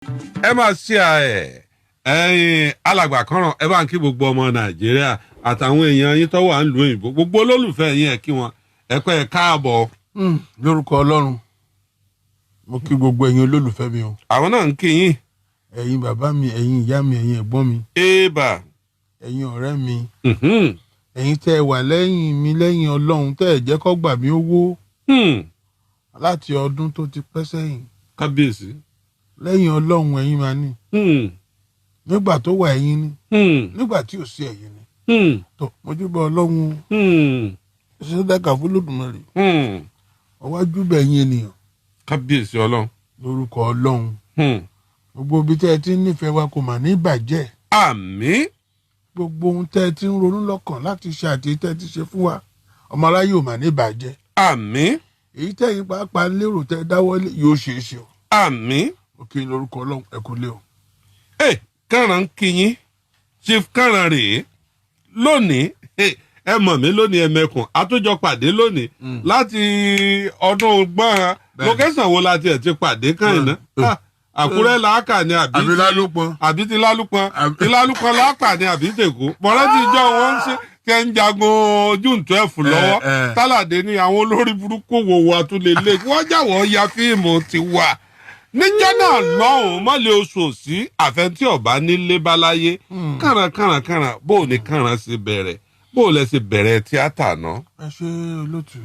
ẹ máa ṣe ẹ̀yin alàgbà kọ́ràn ẹ bá ń kí gbogbo ọmọ nàìjíríà àtàwọn èèyàn yín tó wà ń lu òyìnbó gbogbo olólùfẹ́ yín ẹ kí wọn ẹ pẹ́ ẹ káàbọ̀. lórúkọ ọlọ́run mo kí gbogbo ẹ̀yin olólùfẹ́ mi o. àwọn náà ń kí yín. ẹ̀yin bàbá mi ẹ̀yin ìyá mi ẹ̀yin ẹ̀gbọ́n mi. éèbà. ẹ̀yin ọ̀rẹ́ mi. ẹ̀yin tẹ́ ẹ wà lẹ́yìn mi lẹ́yìn ọlọ́run tẹ́ ẹ jẹ́ kó gbà mí owó. láti ọdún tó ti pẹ́ sẹ́yìn. kábíyèsí. lẹ́yìn ọlọ́run ẹ̀yin máa ní. nígbà tó wà ẹ̀yin ni. nígbà tí ò sí ẹ̀yin ni. tó mojúbà ọlọ́run. ṣé dákà fún Olódùmarè. ọwájú bẹ̀yìn ènìyàn. kábíyèsí ọlọ́run. lórúkọ ọlọ́run. gbogbo ibi tẹ́ ẹ ti ń nífẹ̀ẹ́ wa kò mà ní bàjẹ́. àmín. gbogbo ohun tẹ́ ẹ ti ń ronú lọ́kàn láti ṣe àti tẹ́ ẹ ti ṣe fún wa ọmọ aráyé ò mà ní bàjẹ́. àmín. èyí tẹ́yìn pàápàá lérò tẹ́ ẹ dáwọ́lé yóò ṣe é ṣe o. àmín. òkè lórúkọ ọlọ́run ẹ kú lé o. kàràn kìyìn chief kàràn rèé lónìí ẹ mọ̀ mí lónìí ẹ̀mẹ́kùn àtúnjọ pàdé lónìí láti ọdún gbọ́n lókẹ́sàn wo láti ẹ̀ ti pàdé kàn iná àkúrẹ́ làákà ni àbí ti lálùpọ̀n ti lálùpọ̀n làákà ni àbí tèkó mọ̀rẹ́ tí ìjọ wọn ń ṣe tẹ́ ń jagun June 12 lọ́wọ́ tálàdé ní àwọn olórí burúkú wòwò àtúlélẹ̀ wọ́n jáwọ́ ya fíìmù ti wà níjọ́ náà lọ́hùn-ún mọ́lẹ̀ oṣù sí àfẹ́ntí ọ̀bá nílé báláyé kàràn bó o ní kàràn ṣe bẹ̀rẹ̀ bó o lẹ ṣe bẹ̀rẹ̀ tíátà náà. ẹ ṣe olótú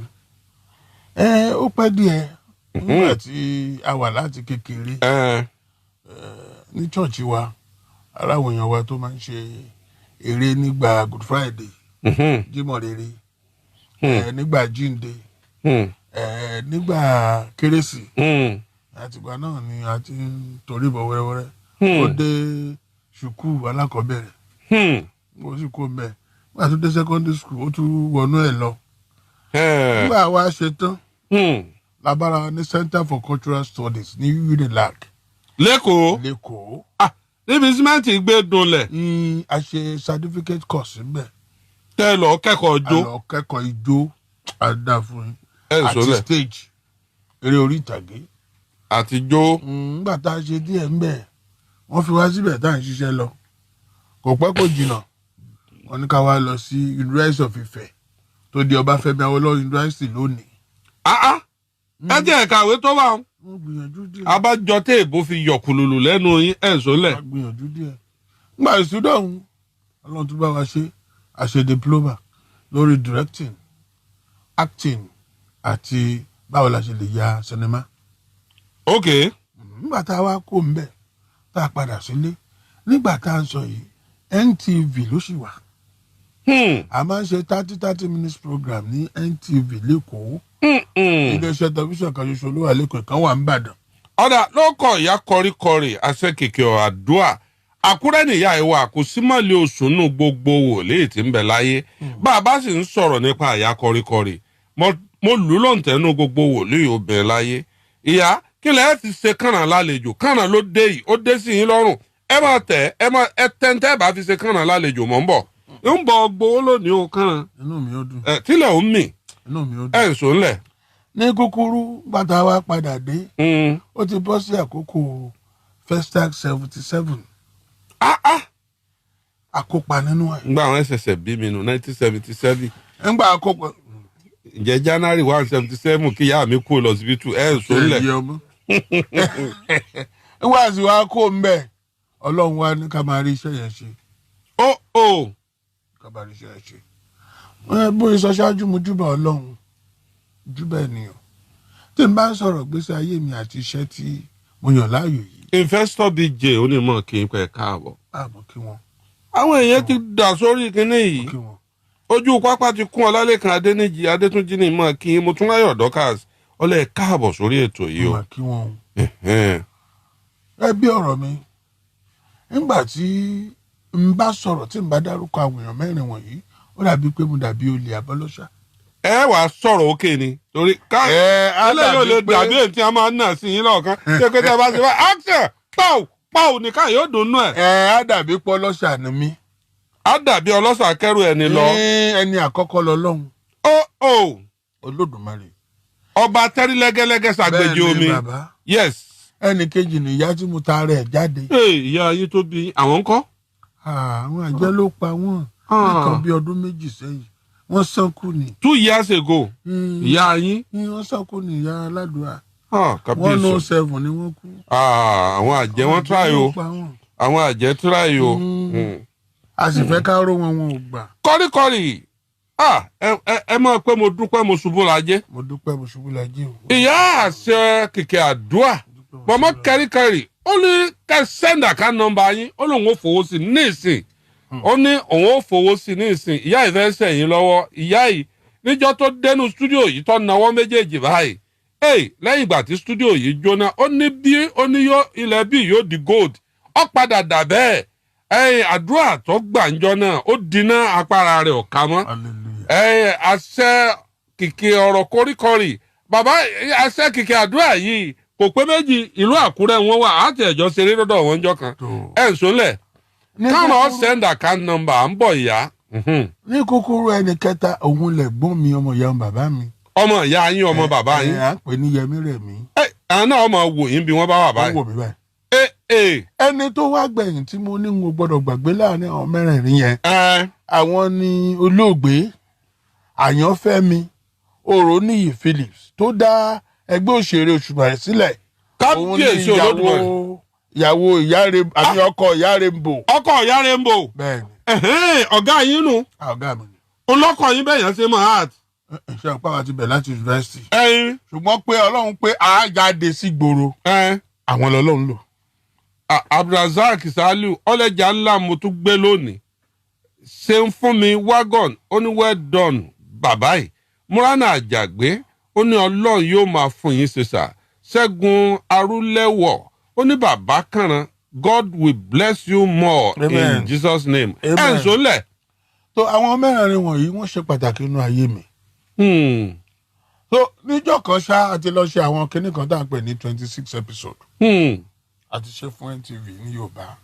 ó pẹ́ díẹ̀ nígbà tí a wà láti kékeré ní chọ́ọ̀chì wa aráwọ̀ èèyàn wa tó máa ń ṣe eré nígbà Good Friday Jímọ̀ Rere nígbà Jíǹde nígbà Kérésì àtìgbà náà ni a ti ń torí bọ̀ wẹ́rẹ́wẹ́rẹ́ ó dé ṣùkú alákọ̀ọ́bẹ̀rẹ̀ ó sì kó mbẹ́ nígbà tó dé secondary school ó tún wọnú ẹ̀ lọ nígbà wa ṣe tán labara ní Center for Cultural Studies ní UNILAG lẹ́kọ̀ọ́ níbi símẹ́ǹtì gbé dunlẹ̀. a ṣe certificate course níbẹ̀. tẹ́ lọ kẹ́kọ̀ọ́ ijó. a lọ kẹ́kọ̀ọ́ ijó àdá fún yín àti stage eré orí ìtàgé. àtijọ́. nígbà tá a ṣe díẹ̀ ńbẹ̀ wọ́n fi wá síbẹ̀ tá à ń ṣiṣẹ́ lọ kò pẹ́ kò jìnnà wọ́n ní ká wá lọ sí University of Ife tó di Ọbáfẹ́mi Awólọ́wọ̀ University lónìí. ẹ jẹ́ ẹ̀kàwé tó wà. wọ́n gbìyànjú díẹ̀. abájọ tẹ́ èbó fi yọ̀kùlùlù lẹ́nu yín ẹ̀ sólẹ̀. wọ́n gbìyànjú díẹ̀. nígbà ìsúdọ̀ ọ̀hún ọlọ́run tó bá wa ṣe àṣẹ diploma lórí directing acting àti báwo la ṣe lè ya sinimá. ok. nígbà tá a wá kó ń bẹ̀ tá a padà sílé nígbà tá a ń sọ yìí NTV ló sì wà. a máa ń ṣe 30 minutes program ní NTV lẹ́kọ̀ọ́. iléeṣẹ́ tẹlifíṣàn kan ṣoṣo ló wà lẹ́kọ̀ọ́ kan wà ń bàdàn. ọ̀dà ló kọ̀ ìyá kọríkọrí àṣekèké àdúrà àkúrẹ́ nìyá ìwà kò sí mọ́lẹ̀ oṣù nù gbogbo wòlíì tí ń bẹ láyé bá a bá sì ń sọ̀rọ̀ nípa ìyá kọríkọrí mo lù lọ́ǹtẹ̀ẹ́nu gbogbo wòlíì obìnrin láyé ìyá kí lẹ́ẹ̀ ti ṣe kànáà lálejò kànáà ló dé yìí ó dé sí yín lọ́rùn ẹ máa tẹ̀ ẹ tẹ́ntẹ́ bá fi ṣe kànáà lálejò mọ́ ń bọ̀ ń bọ̀ gbowó lónìí o kànáà. inú mi ó dùn. tílẹ̀ ò ń mì. inú mi ó dùn. ẹ̀ ń sọ ńlẹ̀. ní kúkúrú bàtà wa padà dé ó ti bọ́ sí àkókò Festac 77 àkópa nínú ẹ̀. ngbà àwọn ẹsẹsẹ bí mi nù 1977. ngbà àkópa. ǹjẹ́ January 177 kí ìyá mi kú lọ síbítù ẹ̀ ń sọ ńlẹ̀. ngbà tí wàá kó ń bẹ̀ ọlọ́run wa ní ká máa rí iṣẹ́ yẹn ṣe. ká máa rí iṣẹ́ yẹn ṣe. bóyá sọ ṣáájú mo júbà ọlọ́run júbà ènìyàn tí n bá ń sọ̀rọ̀ gbèsè ayé mi àti iṣẹ́ tí mo yàn láàyò yìí. Investor BJ onímọ̀ kí n pẹ̀ káàbọ̀. àmọ́ kí wọ́n. àwọn èèyàn ti dà sórí kinní yìí ojú pápá ti kún Ọlálékan Adéníjì Adétúnjí ní mọ̀ kí mo tún láyọ̀ Dorcas ọlẹ́ káàbọ̀ sórí ètò yìí o. àmọ́ kí wọ́n. ẹ bí ọ̀rọ̀ mi nígbà tí n bá sọ̀rọ̀ tí n bá dárúkọ àwọn èèyàn mẹ́rin wọ̀nyí ó dàbí pé mo dàbí olè abọ́lọ́ṣà. ẹ wà á sọ̀rọ̀ òkè ni torí ká eléyìí ò lè dàbí èyí tí a máa ń nà sí yín lọ́ọ̀kan ṣé pé tí a bá ti wá action pàù nìkan yóò dùn nù ẹ̀. á dàbí pé ọlọ́ṣà ni mí. á dàbí ọlọ́ṣà kẹrù ẹni lọ. ẹni àkọ́kọ́ lọ lọ́hùn. ó Olódùmarè. ọba tẹ́rí lẹ́gẹ́lẹ́gẹ́ ṣàgbéjì omi. bẹ́ẹ̀ ni bàbá. yes. ẹnì kejì nìyá tí mo ta rẹ̀ jáde. ìyá yín tó bí àwọn ńkọ́. àwọn àjẹ́ ló pa wọ́n nǹkan bí ọdún méjì sẹ́yìn wọ́n sánkú ni. 2 years ago ìyá yín. wọ́n sánkú ni ìyá aládùúrà. kábíyèsí 107 ni wọ́n kú. àwọn àjẹ́ wọn try o àwọn àjẹ́ try o. a sì fẹ́ ká ró wọn ò gbà. kọ́ríkọ́rí ẹ mọ̀ pé mo dúpẹ́ mo ṣubú lajẹ́. mo dúpẹ́ mo ṣubú lajẹ́ o. ìyá àṣẹ kìkì àdúrà mọ̀mọ́ kẹ́ríkẹ́rí ó ní kẹ́ sẹ́ndà ká nọ́mbà yín ó lóun ó fowó sí ní ìsìn ó ní òun ó fowó sí ní ìsìn ìyá yìí fẹ́ sẹ̀yìn lọ́wọ́ ìyá yìí níjọ́ tó dẹnu stúdíò yìí tó nawọ́ méjèèjì báyìí lẹ́yìn ìgbà tí stúdíò yìí jóná ó ní ilẹ̀ bí yóò di gold ó padà dà bẹ́ẹ̀ àdúrà tó gbàǹjọ náà ó dínà apára rẹ̀ ọ̀ka mọ́ àṣẹ kìkì ọ̀rọ̀ kóríkọrì bàbá àṣẹ kìkì àdúrà yìí kò pé méjì ìlú Àkúrẹ́ wọn wà á ti ẹ̀jọ́ ṣeré lọ́dọ̀ wọn jọ kan ń sólẹ̀ káwọn send account number à ń bọ̀ ìyá. ní kúkúrú ẹnì kẹta òun lẹ̀gbọ́n mi ọmọ ìyá bàbá mi. ọmọ ìyá yín ọmọ bàbá yín. à ń pè ní Yẹmí Rẹ̀mí. àwọn náà ọmọ wò yín bí wọ́n bá wà báyìí. wọ́n wò mí báyìí. ẹni tó wá gbẹ̀yìn tí mo ní n ò gbọ́dọ̀ gbàgbé láàrin àwọn mẹ́rẹ̀ẹ̀rin yẹn. àwọn ni olóògbé Àyànfẹ́mi Òróníyì Phillips tó dá ẹgbẹ́ òṣèré Òṣùmàrè sílẹ̀. kábíyèsí Olódùmarè. ìyàwó ìyá àmì ọkọ ìyá Rainbow. ọkọ ìyá Rainbow. bẹ́ẹ̀ni. ọ̀gá yín nù. ọ̀gá mi ni. olókọ yín bẹ̀yàn ṣe mọ̀ art. ṣé ọ̀pá wa ti bẹ̀ láti yunifásitì. ṣùgbọ́n pé Ọlọ́run pé a jáde sí gbòòrò. àwọn lọ́lọ́run lò. Abdulrasaq Saliu ọlẹ́jà ńlá mo tún gbé lónìí. ṣe ń fún mi wagon ó ní well done bàbá yìí. Múránà Àjàgbé ó ní Ọlọ́run yóò máa fún yín ṣe sà. Ṣẹ́gun Arúlẹ́wọ̀ ó ní bàbá kànrán God will bless you more. Amen. In Jesus name. ẹ̀ ń sólẹ̀. so àwọn mẹ́rin wọ̀nyí wọ́n ṣe pàtàkì nínú ayé mi. so níjọ́ kan ṣá àti lọ ṣe àwọn kinní kan tá à ń pè ní 26 episode. àti ṣe fún NTV ní Yorùbá.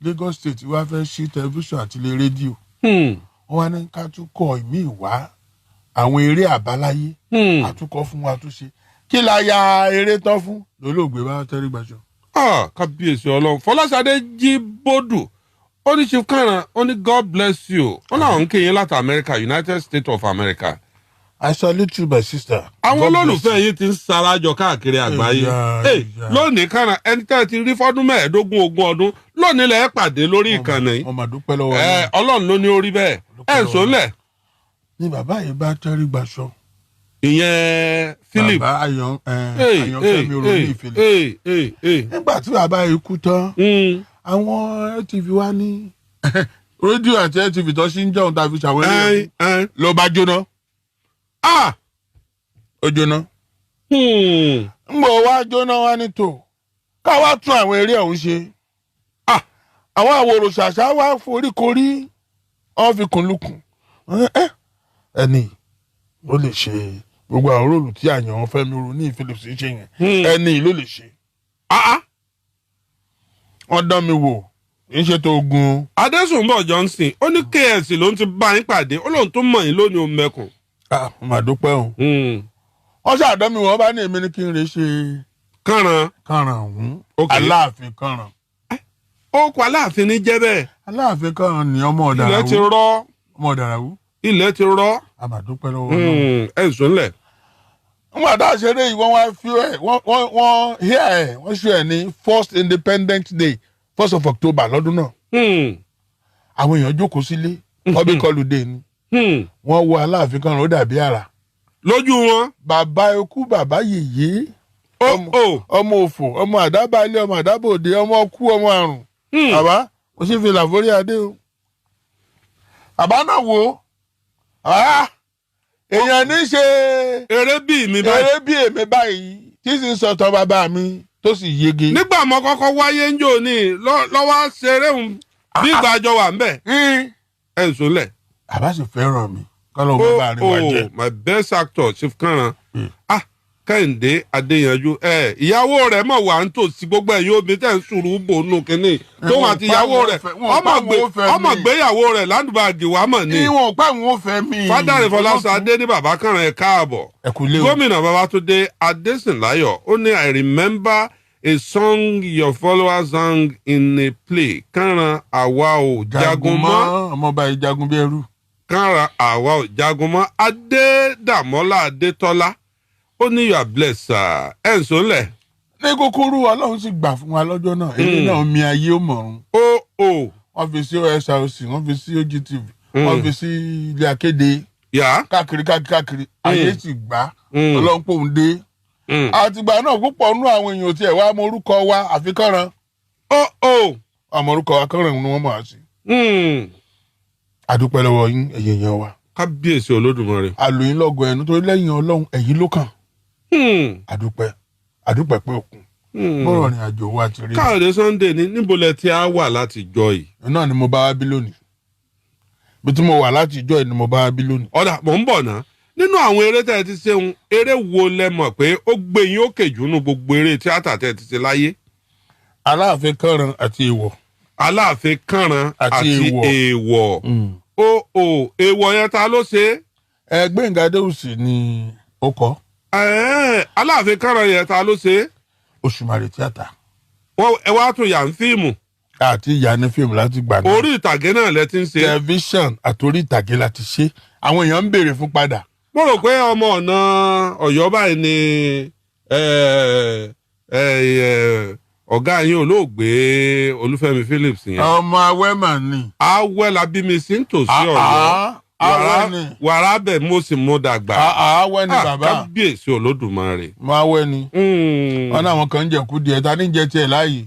Lagos State wá fẹ́ ṣí tẹlifíṣàn àti ilé rédíò. wọ́n wá ní ká tún kọ ìmí ìwá àwọn eré àbáláyé. àtúkọ fún wa tún ṣe kí la ya eré tán fún lólóògbé bá tẹ́rí gbaṣọ. kábíyèsí Ọlọ́run Fọláṣadé Jíbódù ó ní Chief Kànrán ó ní God bless you ó láwọn ń kéyìn láti America United States of America. I salute you my sister. àwọn olólùfẹ́ yìí ti ń sarajọ káàkiri àgbáyé lónìí Kànrán ẹni tẹ́ ẹ ti rí fọ́dún 15 20 ọdún lónìí lẹ́ẹ̀ pàdé lórí ìkànnì. ọmọ àdúpẹ́ lọ́wọ́ Ọlọ́run ló ní orí bẹ́ẹ̀ ẹ̀ ń sólẹ̀. ni bàbá yìí bá tẹ́rí gbaṣọ. ìyẹn Philip bàbá Àyànfẹ́mi Òróníyì Philip. nígbà tí bàbá yìí kú tán àwọn NTV wá ní rédíò àti NTV tó ṣì ń jẹun tàbí ṣàwọn eré ló bá jóná. ó jóná. ń bọ̀ wá jóná wá ní tò ká wá tún àwọn eré ọ̀hún ṣe. àwọn àwòrò ṣàṣà wá foríkorí wọ́n fi kùn lukùn. ẹni ló lè ṣe gbogbo àwọn róòlù tí Àyànfẹ́mi Òróníyì Phillips ń ṣe yẹn ẹni ló lè ṣe. wọ́n dán mi wò ń ṣe tó ogun. Adésùnbọ̀ Johnson ó ní KS ló ń ti bá yín pàdé ó lóun tó mọ̀ yín lónìí òun mẹ́kùn. mo mà dúpẹ́ o. wọ́n ṣàdán mi wọ́n bá ní èmi ní kí n rè ṣe. Kànrán ọ̀hún Aláàfin Kànrán. ó kọ Aláàfin ní jẹ́ bẹ́ẹ̀. Aláàfin Kànrán ni ọmọ Ọ̀dàràwú. ilẹ̀ ti rọ́. ọmọ Ọ̀dàràwú. ilẹ̀ ti rọ́. a mà dúpẹ́ lọ́wọ́ náà. ẹ̀ ń sọ́nlẹ̀. wọ́n àdá ṣeré yìí wọ́n wá fi wọ́n ṣe ẹ̀ ní first Independent Day 1st of October lọ́dún náà. àwọn èèyàn jókòó sílé public holiday ni. wọ́n wo Aláàfin Kànrán ó dàbí àrà. lójú wọn. bàbá ikú bàbá yèyé. ọmọ òfò ọmọ àdábálẹ̀ ọmọ àdábòde ọmọ ọkú ọmọ àrùn. bàbá mo sì fi làforí adé o. bàbá náà wo èèyàn ní ṣe eré bí èmi báyìí tí sì ń sọ̀tọ̀ bàbá mi tó sì yege. nígbà mo kọ́kọ́ wáyé ń jò ní lọ́wọ́ ṣeré òun bí ìgbàjọ wà ń bẹ̀. ẹ̀ ń sọlẹ̀. bàbá sì fẹ́ràn mi kọ́lọ́ bàbá rẹ̀ wá jẹ́. my best actor Chief Kànrán Kẹ́hìndé Adéyanjú ìyàwó rẹ̀ mọ̀ wà ń tòsí gbogbo ẹ̀ yóò bí tẹ̀ ń sùúrù bò nù kínní tóun àti ìyàwó rẹ̀ ọmọ gbéyàwó rẹ̀ ládùbàgì wà mọ̀ ní. ìwọ̀n pẹ́ wọn ò fẹ́ mi. Fádàrí Fọláṣadé ní bàbá Kànrán ẹ̀ káàbọ̀. gómìnà Babátúndé Adésìnláyọ̀ ó ní I remember a song your followers sang in a play. Kànràn àwa ò jagun mọ́. Ọmọọba ìjagun bí ẹrú. Kànràn àwa ò jagun mọ́. Adédàmọ́lá Adétọ́lá. Ó ní you are blessed, sir. Ẹ̀ ń sọ́lẹ̀. Ní kúkúrú Ọlọ́run sì gbà fún wa lọ́jọ́ náà. Èmi náà mi ayé ó mọ̀run. Wọ́n fi sí OSRC, wọ́n fi sí OGTV, wọ́n fi sí ilé akéde. Káàkiri. Ayé sì gbà. Ọlọ́run pòun dé. Àtìgbà náà púpọ̀ nú àwọn èèyàn tí ẹ̀ wá mọ orúkọ wa àfi Kànràn. Ọmọ orúkọ wa Kànràn ni wọ́n mọ̀ á sí. Àdúpẹ́ lọ́wọ́ yín ẹ̀yin èèyàn wa. Kábíyèsí Olódùmarè. Àlòyìn lọ́gọ̀ ẹnu torí lẹ́yìn Ọlọ́run ẹ̀yin ló kàn. Àdúpẹ́ pé òkun. Bọ́rọ̀ ni àjò wa ti rí. Káyọ̀dé Sunday ní níbo lẹ tí a wà láti jọ yìí. Náà ni mo bá wá bí lónìí. Bí tí mo wà láti jọ yìí ni mo bá wá bí lónìí. Ọ̀dà mò ń bọ̀ ná. Nínú àwọn eré tẹ́ ẹ ti ṣeun, eré wo lẹ mọ̀ pé ó gbé yín òkè jù nínú gbogbo eré tíátà tẹ́ ẹ ti ṣe láyé? Aláàfin Kànràn àti Èèwọ̀. Aláàfin Kànràn àti Èèwọ̀. Èèwọ̀ yẹn ta ló ṣe? Gbénga Adéwùsì ni ó kọ. Aláàfin Kànràn yẹn ta ló ṣe? Òṣùmàrè tíátà. Ẹ wá tún yà ń fíìmù. Àti ìyá ní fíìmù láti gbà náà. Orí ìtàgé náà lẹ ti ń ṣe. Tẹlifíṣàn àti orí ìtàgé láti ṣe. Àwọn èèyàn ń béèrè fún padà. Mo rò pé ọmọ ọ̀nà Ọ̀yọ́ báyìí ni ọ̀gá yín olóògbé Olúfẹ́mi Phillips yẹn. Ọmọ Awẹ́mà ni. Awẹ́ la bí mi sí nítòsí Ọ̀yọ́. Awẹ́ ni. Wàrà bẹ̀ mo sì mú dàgbà. Awẹ́ ni bàbá. Kábíyèsí Olódùmarè. Mo Awẹ́ ni. Wọ́n náà wọn kàn ń jẹ̀kú díẹ̀ ta ní jẹ tiẹ̀ láàyè.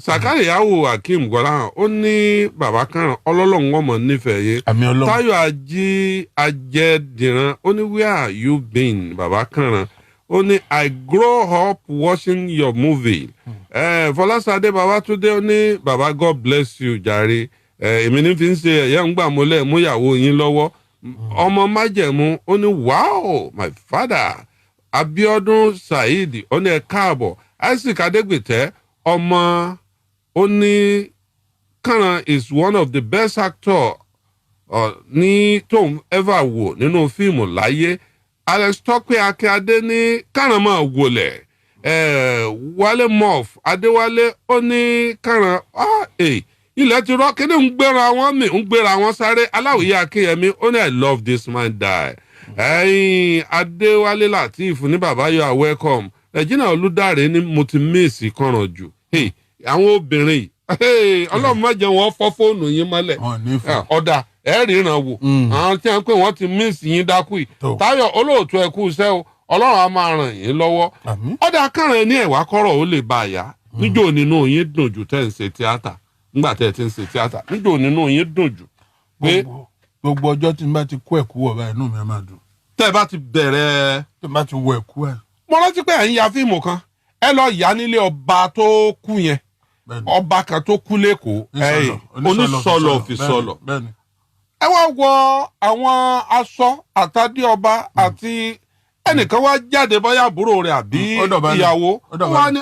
Sàkáríyàwó Akeem Gbọ́láhàn ó ní bàbá Kànràn ọlọ́lọ́run ọmọ nífẹ̀ẹ́ yé. Àmì Ọlọ́run. Táyọ̀ Ajẹ́dìran ó ní where are you been bàbá Kànràn ó ní I grow up watching your movie. Fọláṣadé Babátúndé ó ní bàbá God bless you jàre. Èmi ní fi ń ṣe ẹ̀yà ń gbà mọ́lẹ̀ múyàwó yín lọ́wọ́. Ọmọ májẹ̀mú ó ní wow my father. Abíọ́dún Saheed ó ní ẹ káàbọ̀. Isaac Adégbètẹ́ ọmọ ó ní Kànràn is one of the best actor ní tóun ever wò nínú fíìmù láyé. Alex Tọ́pẹ́ Akíndé ní Kànràn máa wọlẹ̀. Wálé Moff Adéwálé ó ní Kànràn ilẹ̀ ti rọ́ kíní ń gbéra wọn mì ń gbéra wọn sáré. Aláwìyé Akínyẹmí ó ní I love this man die. Adéwálé Lateef ní bàbá you are welcome. Regina Olúdáre ní mo ti míìsì Kànràn jù. Àwọn obìnrin Ọlọ́run má jẹ́ wọn fọ́ fóònù yín mọ́lẹ̀. Ọ̀dà ẹ̀ ríran wò. Àwọn tí wọ́n pè wọ́n ti míìsì yín dákú yìí. Táyọ̀ olóòtú ẹ kú iṣẹ́ o Ọlọ́run á máa ràn yín lọ́wọ́. Ọ̀dà Kànràn ní ẹ̀wà kọ́rọ̀ ó lè bá a yá. Níjó nínú yín dùn jù tẹ́ ń ṣe tíátà. Nígbà tẹ́ ẹ ti ń ṣe tíátà. Níjó nínú yín dùn jù. Gbogbo ọjọ́ tí n bá ti kó ẹ̀kú wọ̀ báyìí inú mi máa dùn. Tẹ́ ẹ bá ti bẹ̀rẹ̀. Tí n bá ti wọ ẹ̀kú ẹ̀. Mo rántí pé ẹ̀ ń ya fíìmù kan ẹ lọ yà nílé ọba tó kú yẹn ọba kan tó kú lẹ́kọ̀ọ́ Onísọlọ̀ Òfìsọlọ̀ ẹ wá wọ àwọn aṣọ àtàdé ọba àti ẹnìkan wá jáde bóyá àbúrò rẹ̀ àbí ìyàwó wá ní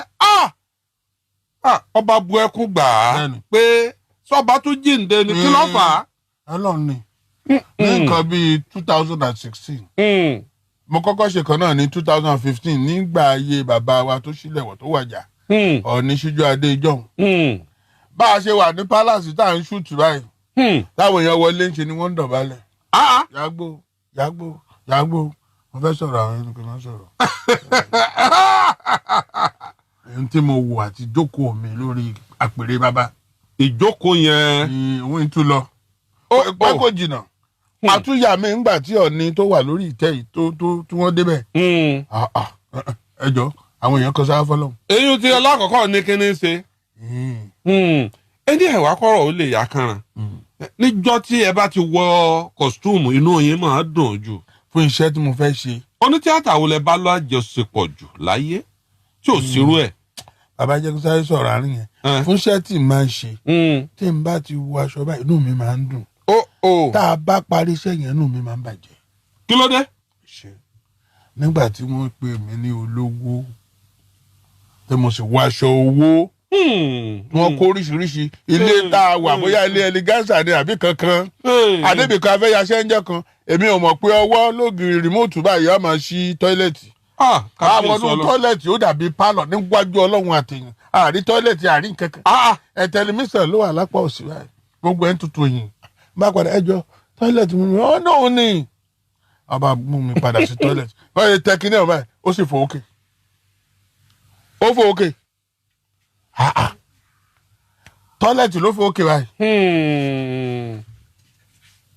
ọba bu ẹkún gbà á pé sọba tó jíǹde ni kí ló fà á. Ọlọ́run ni ní nǹkan bíi 2016 mo kọ́kọ́ ṣe kan náà ní 2015 nígbà ayé bàbá wa tó ṣílẹ̀wọ̀ tó wàjà Ọọ̀ni Síjú Adé ìjọ́un. Bá a ṣe wà ní palace tá à ń ṣùtù báyìí táwọn èèyàn wọlé ń ṣe ni wọ́n ń dọ̀bálẹ̀. Yàgbó mo fẹ́ sọ̀rọ̀ àwọn ẹni kò máa sọ̀rọ̀. Èyí tí mo wò àti jókòó mi lórí àpèrè bàbá. Ìjókòó yẹn. Òun ń tún lọ. Pẹ́ kò jìnnà. Àtúnyà mi ńgbà tí Ọọ̀ni tó wà lórí ìtẹ́ yìí tí wọ́n débẹ̀. Ẹjọ́ àwọn èèyàn kan sáá fọlọ́. Èyí tí alákọ̀ọ́kọ́ ní kíní ṣe. Ẹni ẹ̀wà kọ́rọ̀ ó lè yá Kànràn. Níjọ́ tí ẹ bá ti wọ kọ̀stúùmù inú yín máa dùn jù. Fún iṣẹ́ tí mo fẹ́ ṣe. Onítíátà wo lẹ bá lọ àjọṣepọ̀ jù láyé tí ò sírú ẹ̀. Bàbá jẹ́ kó sáré sọ̀rọ̀ àárín yẹn. Fún iṣẹ́ tí n máa ń ṣe. Tí n bá ti wọ aṣọ báyìí inú mi máa ń dùn. Tá a bá parí iṣẹ́ yẹn inú mi máa ń bàjẹ́. Kí ló dé? Nígbà tí wọ́n pè mí ní olówó tí mo sì wọ aṣọ owó wọ́n kó oríṣiríṣi ilé tá a wà bóyá ilé ẹlẹgánsà ni àbí kankan adébìkan afẹ́yàṣẹ́ ń jẹ́ kan èmi ò mọ̀ pé ọwọ́ lógiri rìmóòtù báyìí á máa ṣí tọ́ílẹ̀tì àwọn ọdún tọ́lẹ̀tì ó dàbí pálọ̀ níwájú ọlọ́run àtẹ̀yìn àrí tọ́lẹ̀tì àrí kankan tẹlifíṣàn ló wà lápá òsì báyìí gbogbo ẹ̀ ń tutù yìí bá padà ẹjọ́ tọ́lẹ̀tì mi ọ̀ náà ní ọba mú mi padà sí tọ́lẹ̀tì wọ́n yẹ tẹkiní ọba ẹ̀ ó sì fò ókè ó fò ókè tọ́lẹ̀tì ló fò ókè báyìí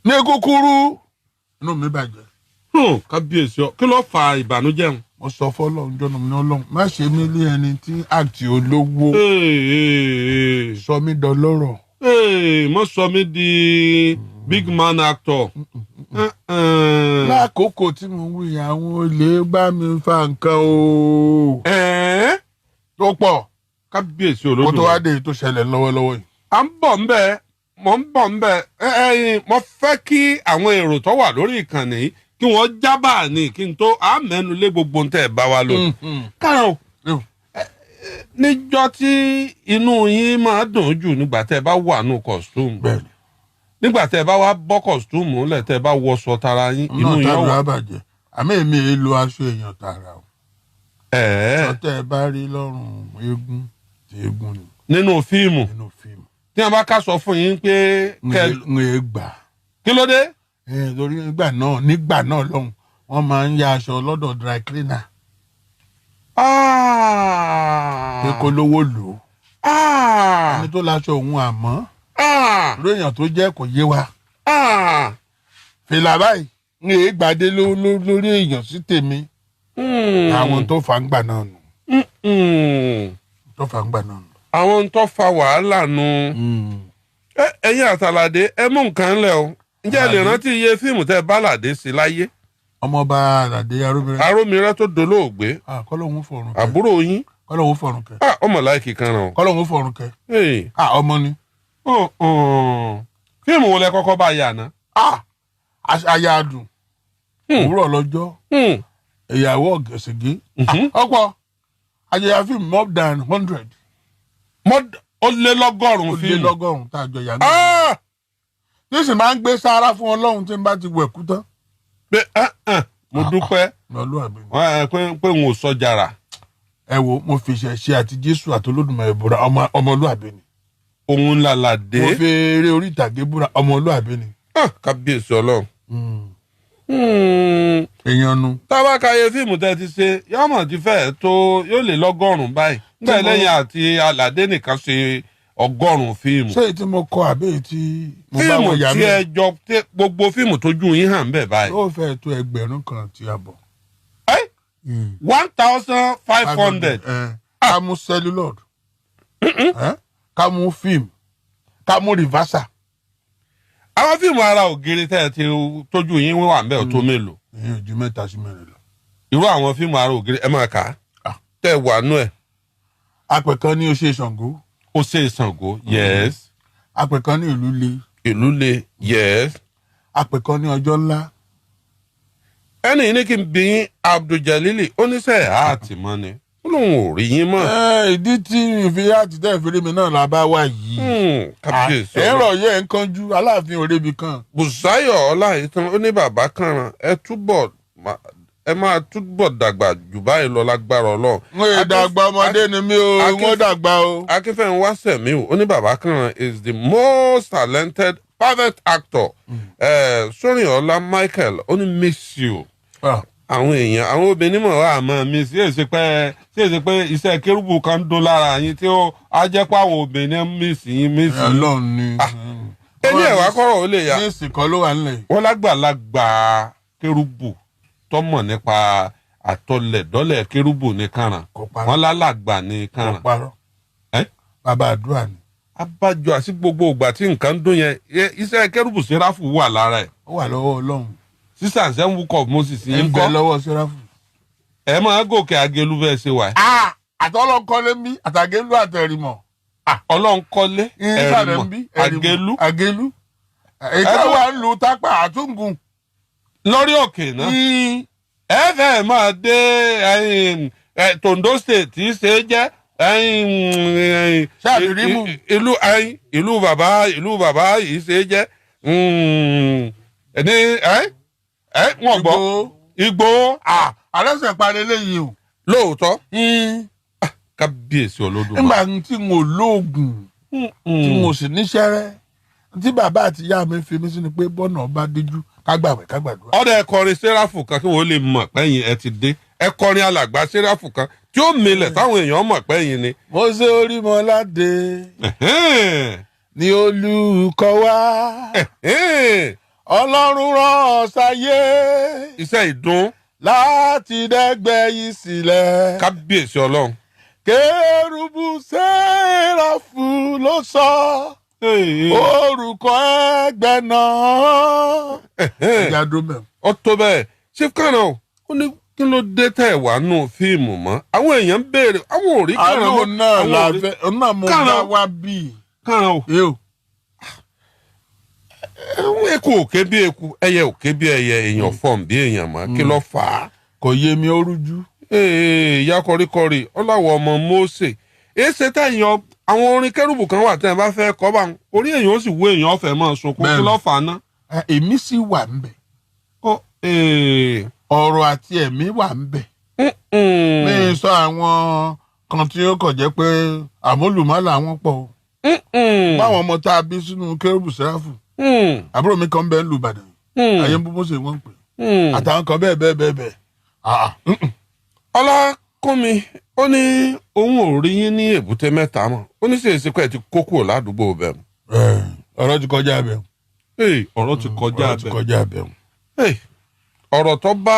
ní kúkúrú inú mi bàjẹ́. kábíyèsí ọ kí ló fa ìbànújẹ́ wọn. mo sọ fọlọ́run jọ́nà mi ní ọlọ́run má ṣe mí lé ẹni tí àti olówó sọ mí dọlọ́rọ̀. mo sọ mí di big man actor. lákòókò tí mo wí àwọn olè bá mi fa nǹkan o. tó pọ̀ kábíyèsí olódò. kó tó wá dé tó ṣẹlẹ̀ lọ́wọ́lọ́wọ́ yìí. à ń bọ̀ ń bẹ́ẹ̀ mo ń bọ̀ ń bẹ́ẹ̀ mo fẹ́ kí àwọn èrò tó wà lórí ìkànnì kí wọ́n jábà ní kí n tó àmẹ́nu lé gbogbo ntẹ̀ bá wa lò. kárọ̀ níjọ́ tí inú yín máa dùn jù nígbà tẹ́ ẹ bá wà nù kọ̀stúmù nígbà tẹ́ ẹ bá wá bọ́ kọ̀stúmù lẹ̀ tẹ́ ẹ bá wọṣọ tara yín inú yín wà. náà bàjẹ́ àmì èmi èé lo aṣọ èèyàn tààrà o. ọtẹ ẹ bá rí lọ́rùn eégún tí eégún ni. nínú fíìmù tí wọ́n bá ká sọ fún yín pé. ń gbà. kí ló dé. torí nígbà náà lọ́hùn wọ́n máa ń ya aṣọ lọ́dọ̀ dry cleaner. pé kó lówó lò ó. ẹni tó láṣọ òun àmọ́. lórí èèyàn tó jẹ́ kò yé wa. fìlà báyìí ń gbàdé lórí èèyàn sí tèmi. àwọn tó fà ń gbà náà nù. àwọn tó fa wàhálà nù. ẹ̀yin àtàlàdé ẹ mú nǹkan lẹ̀ o. ǹjẹ́ ẹ lè rántí iye fíìmù tẹ́ bá làdé sí láyé. ọmọọba àlàdé arómirẹ́ tó dolóògbé. kọ́lọ́hún fọ̀rùn kẹ́. àbúrò yín. kọ́lọ́hún fọ̀rùn kẹ́. ọmọ láìkì kan ràn. kọ́lọ́hún fọ̀rùn kẹ́. ọmọ ni. fíìmù wo lẹ kọ́kọ́ bá yà ná. aya adùn. òwúrọ̀ lọ́jọ́. ìyàwó ọ̀gẹ̀sìgé. ọ̀pọ̀ àjẹyà fíìmù more than 100. ó lé lọ́gọ́rùn-ún fíìmù. ó lé lọ́gọ́rùn-ún tá a jọ yà ní. tí sì máa ń gbé sáárá fún ọlọ́run tí n bá ti wẹ̀kú tán. pé mo dúpẹ́ pé n ò sọ jàrà. ẹ wo mo fi ṣe àti Jésù àti Olódùmarè búra ọmọlúàbí ni. òun ńlá làdé. mo fi eré orí ìtàgé búra ọmọlúàbí ni. kábíyèsí ọlọ́run. èèyàn nu. tábà káyé fíìmù tẹ́ ti ṣe yọmọ ti fẹ́ tó yóò lé lọ́gọ́rùn-ún báyìí nígbà lẹ́yìn àti aládé nìkan ṣe 100 fíìmù. ṣé èyí tí mo kọ àbí èyí tí mo bá wọ yàrá. fíìmù tí ẹ jọ gbogbo fíìmù tójú yín hàn bẹ́ẹ̀ báyìí. ó fẹ́ tó 1,000 tí a bọ̀. 1,500. ká mú celluloid ká mú fíìmù ká mú reverser. àwọn fíìmù ara ògiri tẹ́ ẹ ti tójú yín wà ń bẹ́ẹ̀ tó mélòó. èyí ò ju 3 sí 4 lọ. irú àwọn fíìmù ara ògiri ẹ máa kà á tẹ́ ẹ wà nú ẹ̀. apẹ̀kan ní Oṣé Ṣàngó. Oṣé Ṣàngó yes. apẹ̀kan ní Ìlú Le yes. apẹ̀kan ní Ọjọ́ Ńlá. ẹni ní kí n bí yín Abdul-Jalili oníṣẹ́ àti mọ́ ni ó lóun ò rí yín mọ́. ìdí tí ìfi àtìtẹ́ ìfèrè mi náà la bá wà yìí. kábíyèsí ọlọ́run. ẹ̀rọ yẹn ń kánjú Aláàfin òrebi kan. Bùsáyọ̀ Ọláìtàn ó ní bàbá kan ẹ máa túbọ̀ dàgbà jù báyìí lọ lágbára ọlọ́run. mo yẹ dàgbà ọmọdé ni mi ò wọ́n dàgbà o. Akínfẹ́ńwá Sẹ̀míù ó ní bàbá kan is the most talented perfect actor. Sóríyànlá Michael ó ní miss you. àwọn èèyàn àwọn obìnrin mọ̀ wá àmọ́ mi sí èsì pé iṣẹ́ kérúbù kan ń dún lára yín tí ó á jẹ́ pé àwọn obìnrin miss yín. Ọlọ́run ni. ẹni ẹ̀wá kọ́rọ̀ ó lè yá. ní ìsìnkọ́ ló wà nílẹ̀. wọ́n lágbàlagbà kérúbù tọmọ nípa àtọlẹ̀dọ́lẹ̀ kérúbù ní kàràn wọ́n lálàgbà ní kàràn. bàbá àdúrà ni. abájọ àti gbogbo ìgbà tí nǹkan dún yẹn iṣẹ́ kérúbù Séráfù wà lára ẹ̀. ó wà lọ́wọ́ Ọlọ́run. sísà ṣe ń wúkọ̀ Moses yín kọ́. ń bẹ lọ́wọ́ Séráfù. ẹ máa gòkè Agelu bẹ́ẹ̀ ṣe wà. àtọ́lọ́kọ́lé ń bí àtàgélú àtẹ̀rìmọ̀. Ọlọ́nkọ́lé ẹ̀rìmọ̀ Agelu. ètò wa ń lu tápà àtúngùn. lórí òkè náà ẹ fẹ́ máa dé Tondo State tí í ṣe jẹ́ ìlú bàbá yìí ṣe jẹ́ ní wọ́n gbọ́ Ìgbòho. Àlẹ́sẹ̀ parí eléyìí o. Lóòótọ́. Kábíyèsí Olódùmarè. Nígbà tí n ò lóògùn tí mo sì níṣẹ́rẹ́ tí bàbá àti ìyá mi fi mí sí ni pé bọ́nà ọba díjú kágbàwẹ̀ kágbàdúrà. Ọ̀dọ̀ ẹ̀kọrin Séráfù kan kí wọ́n lè mọ̀ pẹ́yìn ẹ ti dé. Ẹ̀kọrin alàgbà Séráfù kan tí ó milẹ̀ táwọn èèyàn mọ̀ pẹ́yìn ni. Mo ṣe Orímọládé ni olùkọ́ wa Ọlọ́run rán sáyé iṣẹ́ ìdún láti dẹ́gbẹ́ yìí sílẹ̀. Kábíyèsí Ọlọ́run. Kérúbù Séráfù ló sọ orúkọ ẹgbẹ́ náà. Ẹja dúró mẹ́rin. Ó tó bẹ́ẹ̀ Chief Kànràn ó ní kí ló dé tẹ̀ wá nù fíìmù mọ́ àwọn èèyàn ń béèrè àwọn ò rí Kànràn mọ́. àlọ́ náà làbẹ́ ọ̀nà mo bá wá bí. Kànràn o. Eku ò ké bí eku ẹyẹ ò ké bí ẹyẹ èèyàn fọ̀n bí èèyàn mọ́ kí ló fà á. Kò yé mi ó rújú. Ìyá kọríkọrí ọláwọ̀ ọmọ Mósè èsè tẹ̀yìn àwọn orin kérúbù kan wà tẹ́ ẹ bá fẹ́ kọ́ bá orí èèyàn ó sì wú èèyàn ọ̀fẹ́ mọ́ sunkún kí ló fà á ná. Èmi sì wà ń bẹ̀. Ọ̀rọ̀ àti ẹ̀mí wà ń bẹ̀. Mi sọ àwọn kan tí ó kọ̀ jẹ́ pé àmúlùmálà wọn pọ̀ o. Báwọn ọmọ tá a bí sínú Kérúbù Séráfù. Àbúrò mi kan bẹ́ẹ̀ ń lu Ìbàdàn. Ayé ń bú Mósè wọ́n ń pè. Àtàwọn kan bẹ́ẹ̀. Ọlákúnmi ó ní òun ò rí yín ní Èbúté Mẹ́ta mọ́ ó ní ṣèṣe pé ẹ ti kó kúrò ládùúgbò bẹ́ẹ̀ mu. Ọ̀rọ̀ ti kọjá bẹ́ẹ̀. Ọ̀rọ̀ ti kọjá bẹ́ẹ̀. Ọ̀rọ̀ tó bá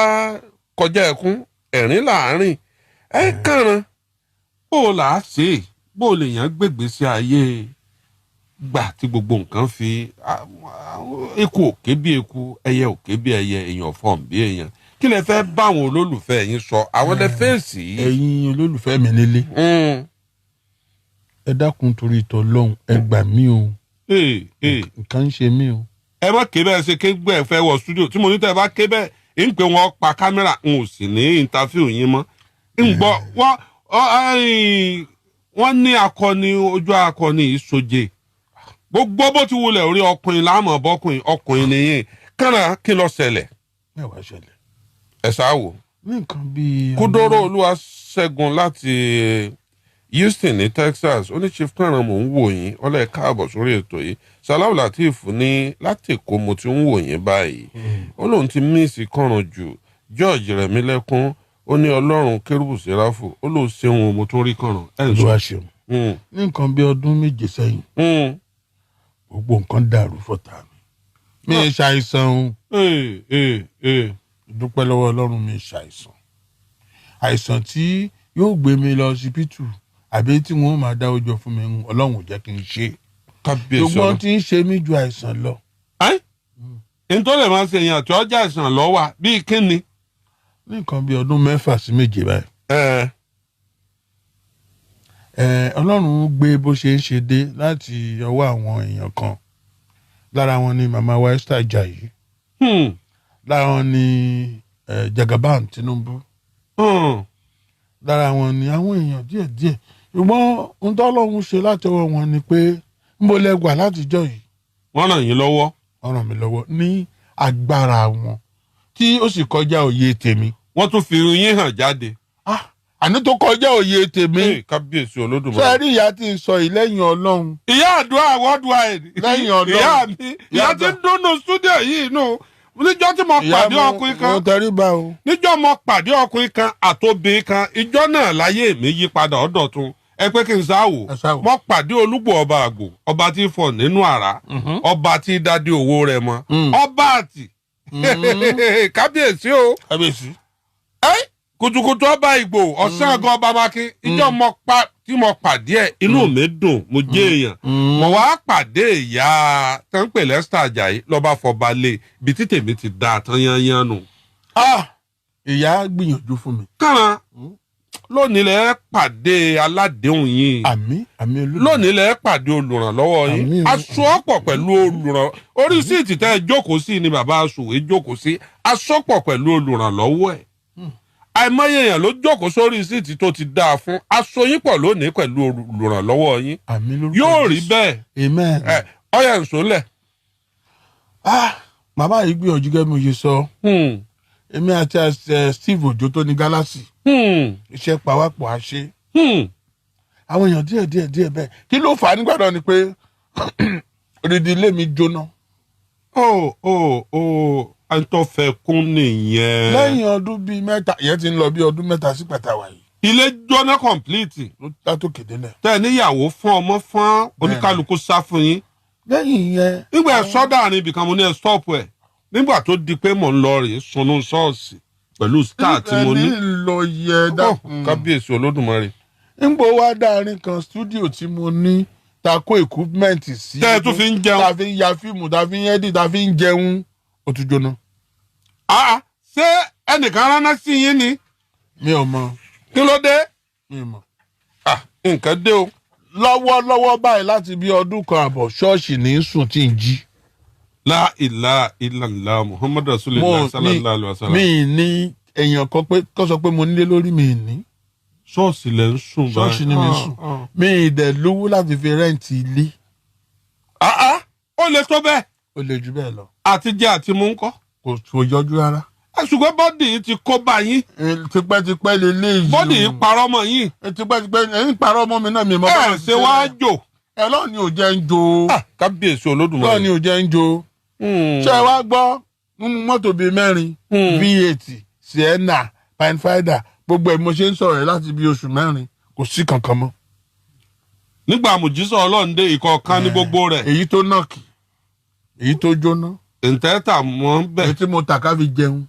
kọjá ẹkún ẹ̀rín láàárín ẹ Kànràn bó o là á ṣe bó o lè yàn gbègbèsè ayé gbà tí gbogbo nǹkan fi eku òkè bí eku ẹyẹ òkè bí ẹyẹ èèyàn fọ̀n bí èèyàn kí lẹ fẹ́ bá àwọn olólùfẹ́ yín sọ àwọn lẹ fèsì. Ẹ̀yin olólùfẹ́ mi nílé ẹ dákun torí ìtọ́ lọ́hùn ẹ gbà mí o nǹkan ń ṣe mí o. Ẹ má ké bẹ́ẹ̀ ṣe ké gbẹ́ ẹ fẹ́ wọ stúdíò tí mo ní tẹ́ ẹ bá ké bẹ́ẹ̀ ń pè wọ́n pa kámẹ́rà n ò sì ní ìntàfíù yín mọ́ ń gbọ́ wọ́n ní akọni ojú akọni ìsoje gbogbo bó ti wulẹ̀ orí ọkùnrin láàmú ọkùnrin nìyẹn Kànràn kí ló ṣẹlẹ̀. Mẹ́wàá ṣẹlẹ̀. Ẹ sáwò. Ní nǹkan bíi. Kúdóró Olúwaṣẹ́gun láti Houston ní Texas ó ní Chief Kànràn mò ń wò yín ọlẹ́ káàbọ̀ sórí ètò yìí Salau Lateef ní láti Èkó mo ti ń wò yín báyìí ó lóun ti míìsì Kànràn jù George Rẹ̀mílẹ́kún ó ní Ọlọ́run Kérúbù Séráfù ó lóun ṣeun mo tún rí Kànràn. Olúwa ṣeun. Ní nǹkan bíi ọdún méje sẹ́yìn gbogbo nǹkan dàrú fọ́tà mi ṣàìsàn dúpẹ́ lọ́wọ́ Ọlọ́run mi ṣàìsàn àìsàn tí yóò gbé mi lọ síbítù àbí tí wọn máa dá ọjọ́ fún mi Ọlọ́run ò jẹ́ kí n ṣe ṣùgbọ́n tí ń ṣe mí ju àìsàn lọ. nítorí máa ń ṣe èèyàn tí ọjà àìsàn lọ wà bíi kíni. ní nǹkan bíi ọdún 6 sí 7 báyìí. Ọlọ́run gbé bó ṣe ń ṣe dé láti ọwọ́ àwọn èèyàn kan lára wọn ni màmá wa Esther Ajayi lára wọn ni Jagaban Tinubu lára wọn ni àwọn èèyàn díẹ̀díẹ̀ ṣùgbọ́n ohun tó Ọlọ́run ṣe láti ọwọ́ wọn ni pé ń bo lẹ́gbàá látijọ́ yìí. Wọ́n ràn yín lọ́wọ́. Wọ́n ràn mí lọ́wọ́ ní agbára wọn tí ó sì kọjá òye tèmi. Wọ́n tún fi irun yín hàn jáde. Àní tó kọjá òye tèmi. Kábíyèsí Olódùmarè. Sẹ́ẹ̀rí ìyá tí ń sọ yìí lẹ́yìn Ọlọ́run. Ìyá àdúrà worldwide. Lẹ́yìn Ọlọ́run. Ìyá mi ìyá tí ń dúnnú stúdíò yìí nù. Níjọ́ tí mo pàdé ọkùnrin kan. Mo tẹríba o. Níjọ́ mo pàdé ọkùnrin kan àtobìnrin kan ìjọ́ náà láyé mi yí padà ọ̀dọ̀tun. Ẹ pé kí n sáwò. Mo pàdé Olúgbò ọba àgbò ọba tí fọ̀ nínú àrá ọba tí dádé owó rẹ̀ mọ́ ọba àtì. Kábíyèsí o. Kábíyèsí. Kùtùkùtù ọba Ìgbò ọ̀sán gan ọba Mákín ìjọ tí mo pàdé ẹ̀ inú mi dùn mo jẹ́ èèyàn mo wá pàdé ìyá tó ń pè Esther Ajayi lọ́ba fọba lé ibi tí tèmi ti da tán yányán nù. Ìyá gbìyànjú fún mi. Kànràn lónìí lẹ pàdé aládéhùn yín. Àmín Olúwa. Lónìí lẹ pàdé olùrànlọ́wọ́ yín. Aṣọ́pọ̀ pẹ̀lú olùrànlọ́wọ́ orí síìtì tẹ́ ẹ jókòó sí ni bàbá aṣòwé jókòó sí aṣọ́pọ̀ pẹ̀lú olùrànlọ́wọ́ ẹ̀. Àìmọye èèyàn ló jókòó sórí síìtì tó ti dáa fún aṣọyípọ̀ lónìí pẹ̀lú olùrànlọ́wọ́ yín. Àmín lórúkọ yóò rí bẹ́ẹ̀. Amen. Ọyà ìṣòlẹ̀. Màmá yìí gbìyànjú gẹ́gẹ́ bí mo ṣe sọ. èmi àti Steve Ojo tó ní Galaxy iṣẹ́ pawápọ̀ àṣẹ àwọn èèyàn díẹ̀ bẹ́ẹ̀ kí ló fà á nígbà náà ni pé odidi ilé mi jóná. àǹtọ̀fẹ́ kún nìyẹn. lẹ́yìn ọdún bíi mẹ́ta ìyẹn ti ń lọ bí ọdún mẹ́ta sí pàtàwà yìí. ilé jóná complete. látòkè délẹ̀. tẹ́ ẹ níyàwó fún ọmọ fún oníkálukú sá fún yín. lẹ́yìn yẹn. nígbà ẹ sọ́dà àárín ibìkan mo ní ẹ stop ẹ̀ nígbà tó di pé mò ń lọ rèé sunu ṣọ́ọ̀ṣì pẹ̀lú star tí mo ní. ẹni lọ yẹ dákun. kábíyèsí Olódùmarè. nígbà wá dáàrin kan studio tí mo ní ta kó equipment sí. tẹ́ ẹ tún fi ń jẹun. ta fi ń ya fíìmù ta fi ń edit ta fi ń jẹun ó tún jóná. ṣé ẹnìkan ránná sí yín ni. mi ò mọ. kí ló dé. mi ò mọ. nǹkan dé o. lọ́wọ́lọ́wọ́ báyìí láti bí ọdún kan àbọ̀ ṣọ́ọ̀ṣì ní sùn tí ń jí. La ilaha illallah Muhammad Rasulullah sallallahu alaihi wasallam. mi ní èèyàn kan pé kó sọ pé mo nílé lórí mi ní. ṣọ́ọ̀ṣì lẹ̀ ń sùn báyìí. ṣọ́ọ̀ṣì ni mi sùn. mi dẹ̀ lówó láti fi rẹ́ǹtì ilé. ó lè tó bẹ́ẹ̀. ó lè jù bẹ́ẹ̀ lọ. àti jẹ àti mú ń kọ́. kò yọjú rárá. ṣùgbọ́n bọ́dì yìí ti kó bá yín. tipẹ́tipẹ́ leléyìí. bọ́dì yìí parọ́ mọ́ yín. tipẹ́tipẹ́ ẹ̀yìn parọ́ mọ́ mi náà mi mọ́. ẹ ṣe wá jò. ẹ lọ́ọ̀ ni ò jẹ́ ń jo. kábíyèsí Olódùmarè. lọ́ọ̀ ni ò jẹ́ ń jo. ṣé ẹ wá gbọ́ nínú mọ́tò bíi mẹ́rin V8 Sienna Pathfinder gbogbo ẹ̀ mo ṣe ń sọ̀rọ̀ ẹ̀ láti bí oṣù mẹ́rin kò sí kankan mọ́. nígbà mùjísọ̀ Ọlọ́run dé ìkọ̀ọ̀kan ní gbogbo rẹ̀. èyí tó nọ́ọ̀kì èyí tó jóná. ìtẹ́tà mọ́ bẹ́ẹ̀. èyí tí mo tà ká fi jẹun.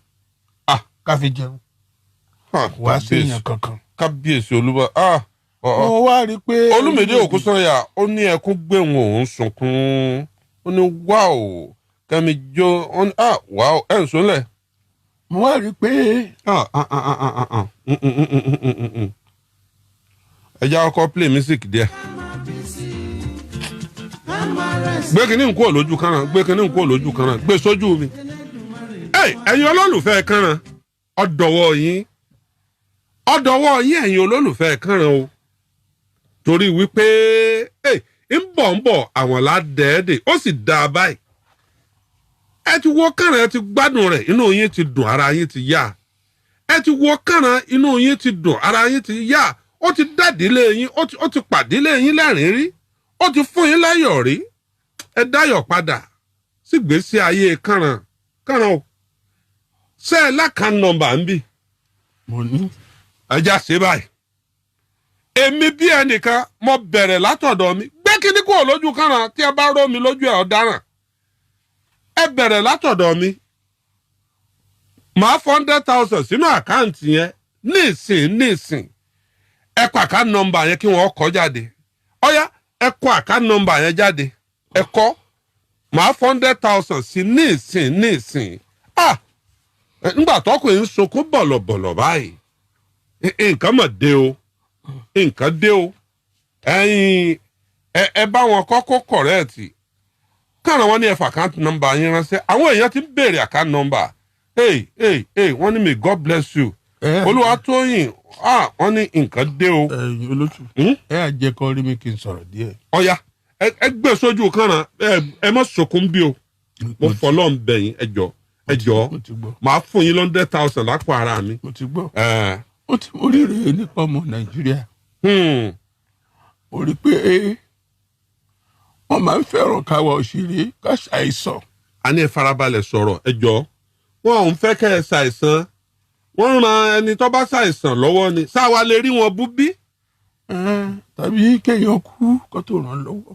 ká fi jẹun. wá sí èèyàn kankan. kábíyèsí Olúwa. mo wá rí i pé. Olúmídé Òkúsànyà ó ní ẹkún gbẹ̀wọ̀n òun sunkún ó ní wáò kẹ́mi jó wáò ẹ̀ ń sọ́lẹ̀. mo wá rí i pé. ẹ já ọkọ play music díẹ̀. gbé kínní nkú òlójú kan náà gbé kínní nkú òlójú kan náà gbé sójú mi. ẹ̀yin olólùfẹ́ Kànràn ọ̀dọ̀wọ́ yín ẹ̀yin olólùfẹ́ Kànràn o torí wípé ń bọ̀ àwọn ládẹ́ẹ̀dẹ̀ ó sì dá a báyìí. ẹ ti wo Kànràn ẹ ti gbádùn rẹ̀ inú yín ti dùn ara yín ti yá. ẹ ti wo Kànràn inú yín ti dùn ara yín ti yá. ó ti dádìílé yín ó ti pàdílé yín lẹ́rìn rí ó ti fún yín láyọ̀ rí. ẹ dáyọ̀ padà sígbésí ayé Kànràn o. ṣé ẹ lákàn nọ́mbà ń bì. mo ní. ẹja ṣe báyìí. èmi bí ẹnìkan mo bẹ̀rẹ̀ látọ̀dọ̀ mi gbé kíní kúrò lójú Kànràn tí ẹ bá rọ́ mi lójú ẹ̀ ọ̀daràn. ẹ bẹ̀rẹ̀ látọ̀dọ̀ mi. màá 100,000 sínú àkáǹtì yẹn nísìn. ẹ kọ àkáǹtì nọ́mbà yẹn kí wọ́n kọ jáde. ọ̀yá ẹ kọ àkáǹtì nọ́mbà yẹn jáde. ẹ kọ. màá 100,000 sí nísìn. nígbà tọkùnrin ń sunkún bọ̀lọ̀bọ̀lọ̀ báyìí nǹkan mọ̀ dé o nǹkan dé o ẹ̀yin ẹ bá wọn kọ́kọ́ kọ̀rẹ́ẹ̀tì Kànràn wọn ní ẹ fà àkáǹtì nọ́mbà yín ránṣẹ́ àwọn èèyàn ti ń béèrè àkáǹtì nọ́mbà wọ́n ní may God bless you Olúwatóyìn wọ́n ní nǹkan dé o. olótù ẹ àjẹkọ rí mi kí n sọ̀rọ̀ díẹ̀. ọ̀ya ẹ gbé sójú Kànràn ẹ má sọkún bí o mo fọlọ́ ń bẹ̀ yín ẹ jọ̀ọ́ màá fún yín 100,000 lápò ara mi. mo ti gbọ́ ó ti mo rí rèé nípa ọmọ Nàìjíríà. ó rí pé wọ́n máa ń fẹ́ràn káwa òṣèré ká ṣàìsàn. a ní ẹ farabalẹ̀ sọ̀rọ̀ ẹ jọ̀ọ́ wọn ò ń fẹ́ kẹ́ ẹ ṣàìsàn wọ́n ran ẹni tó bá ṣàìsàn lọ́wọ́ ni sáwa lè rí wọn bú bí. tàbí kéèyàn kú kó tó ràn lọ́wọ́.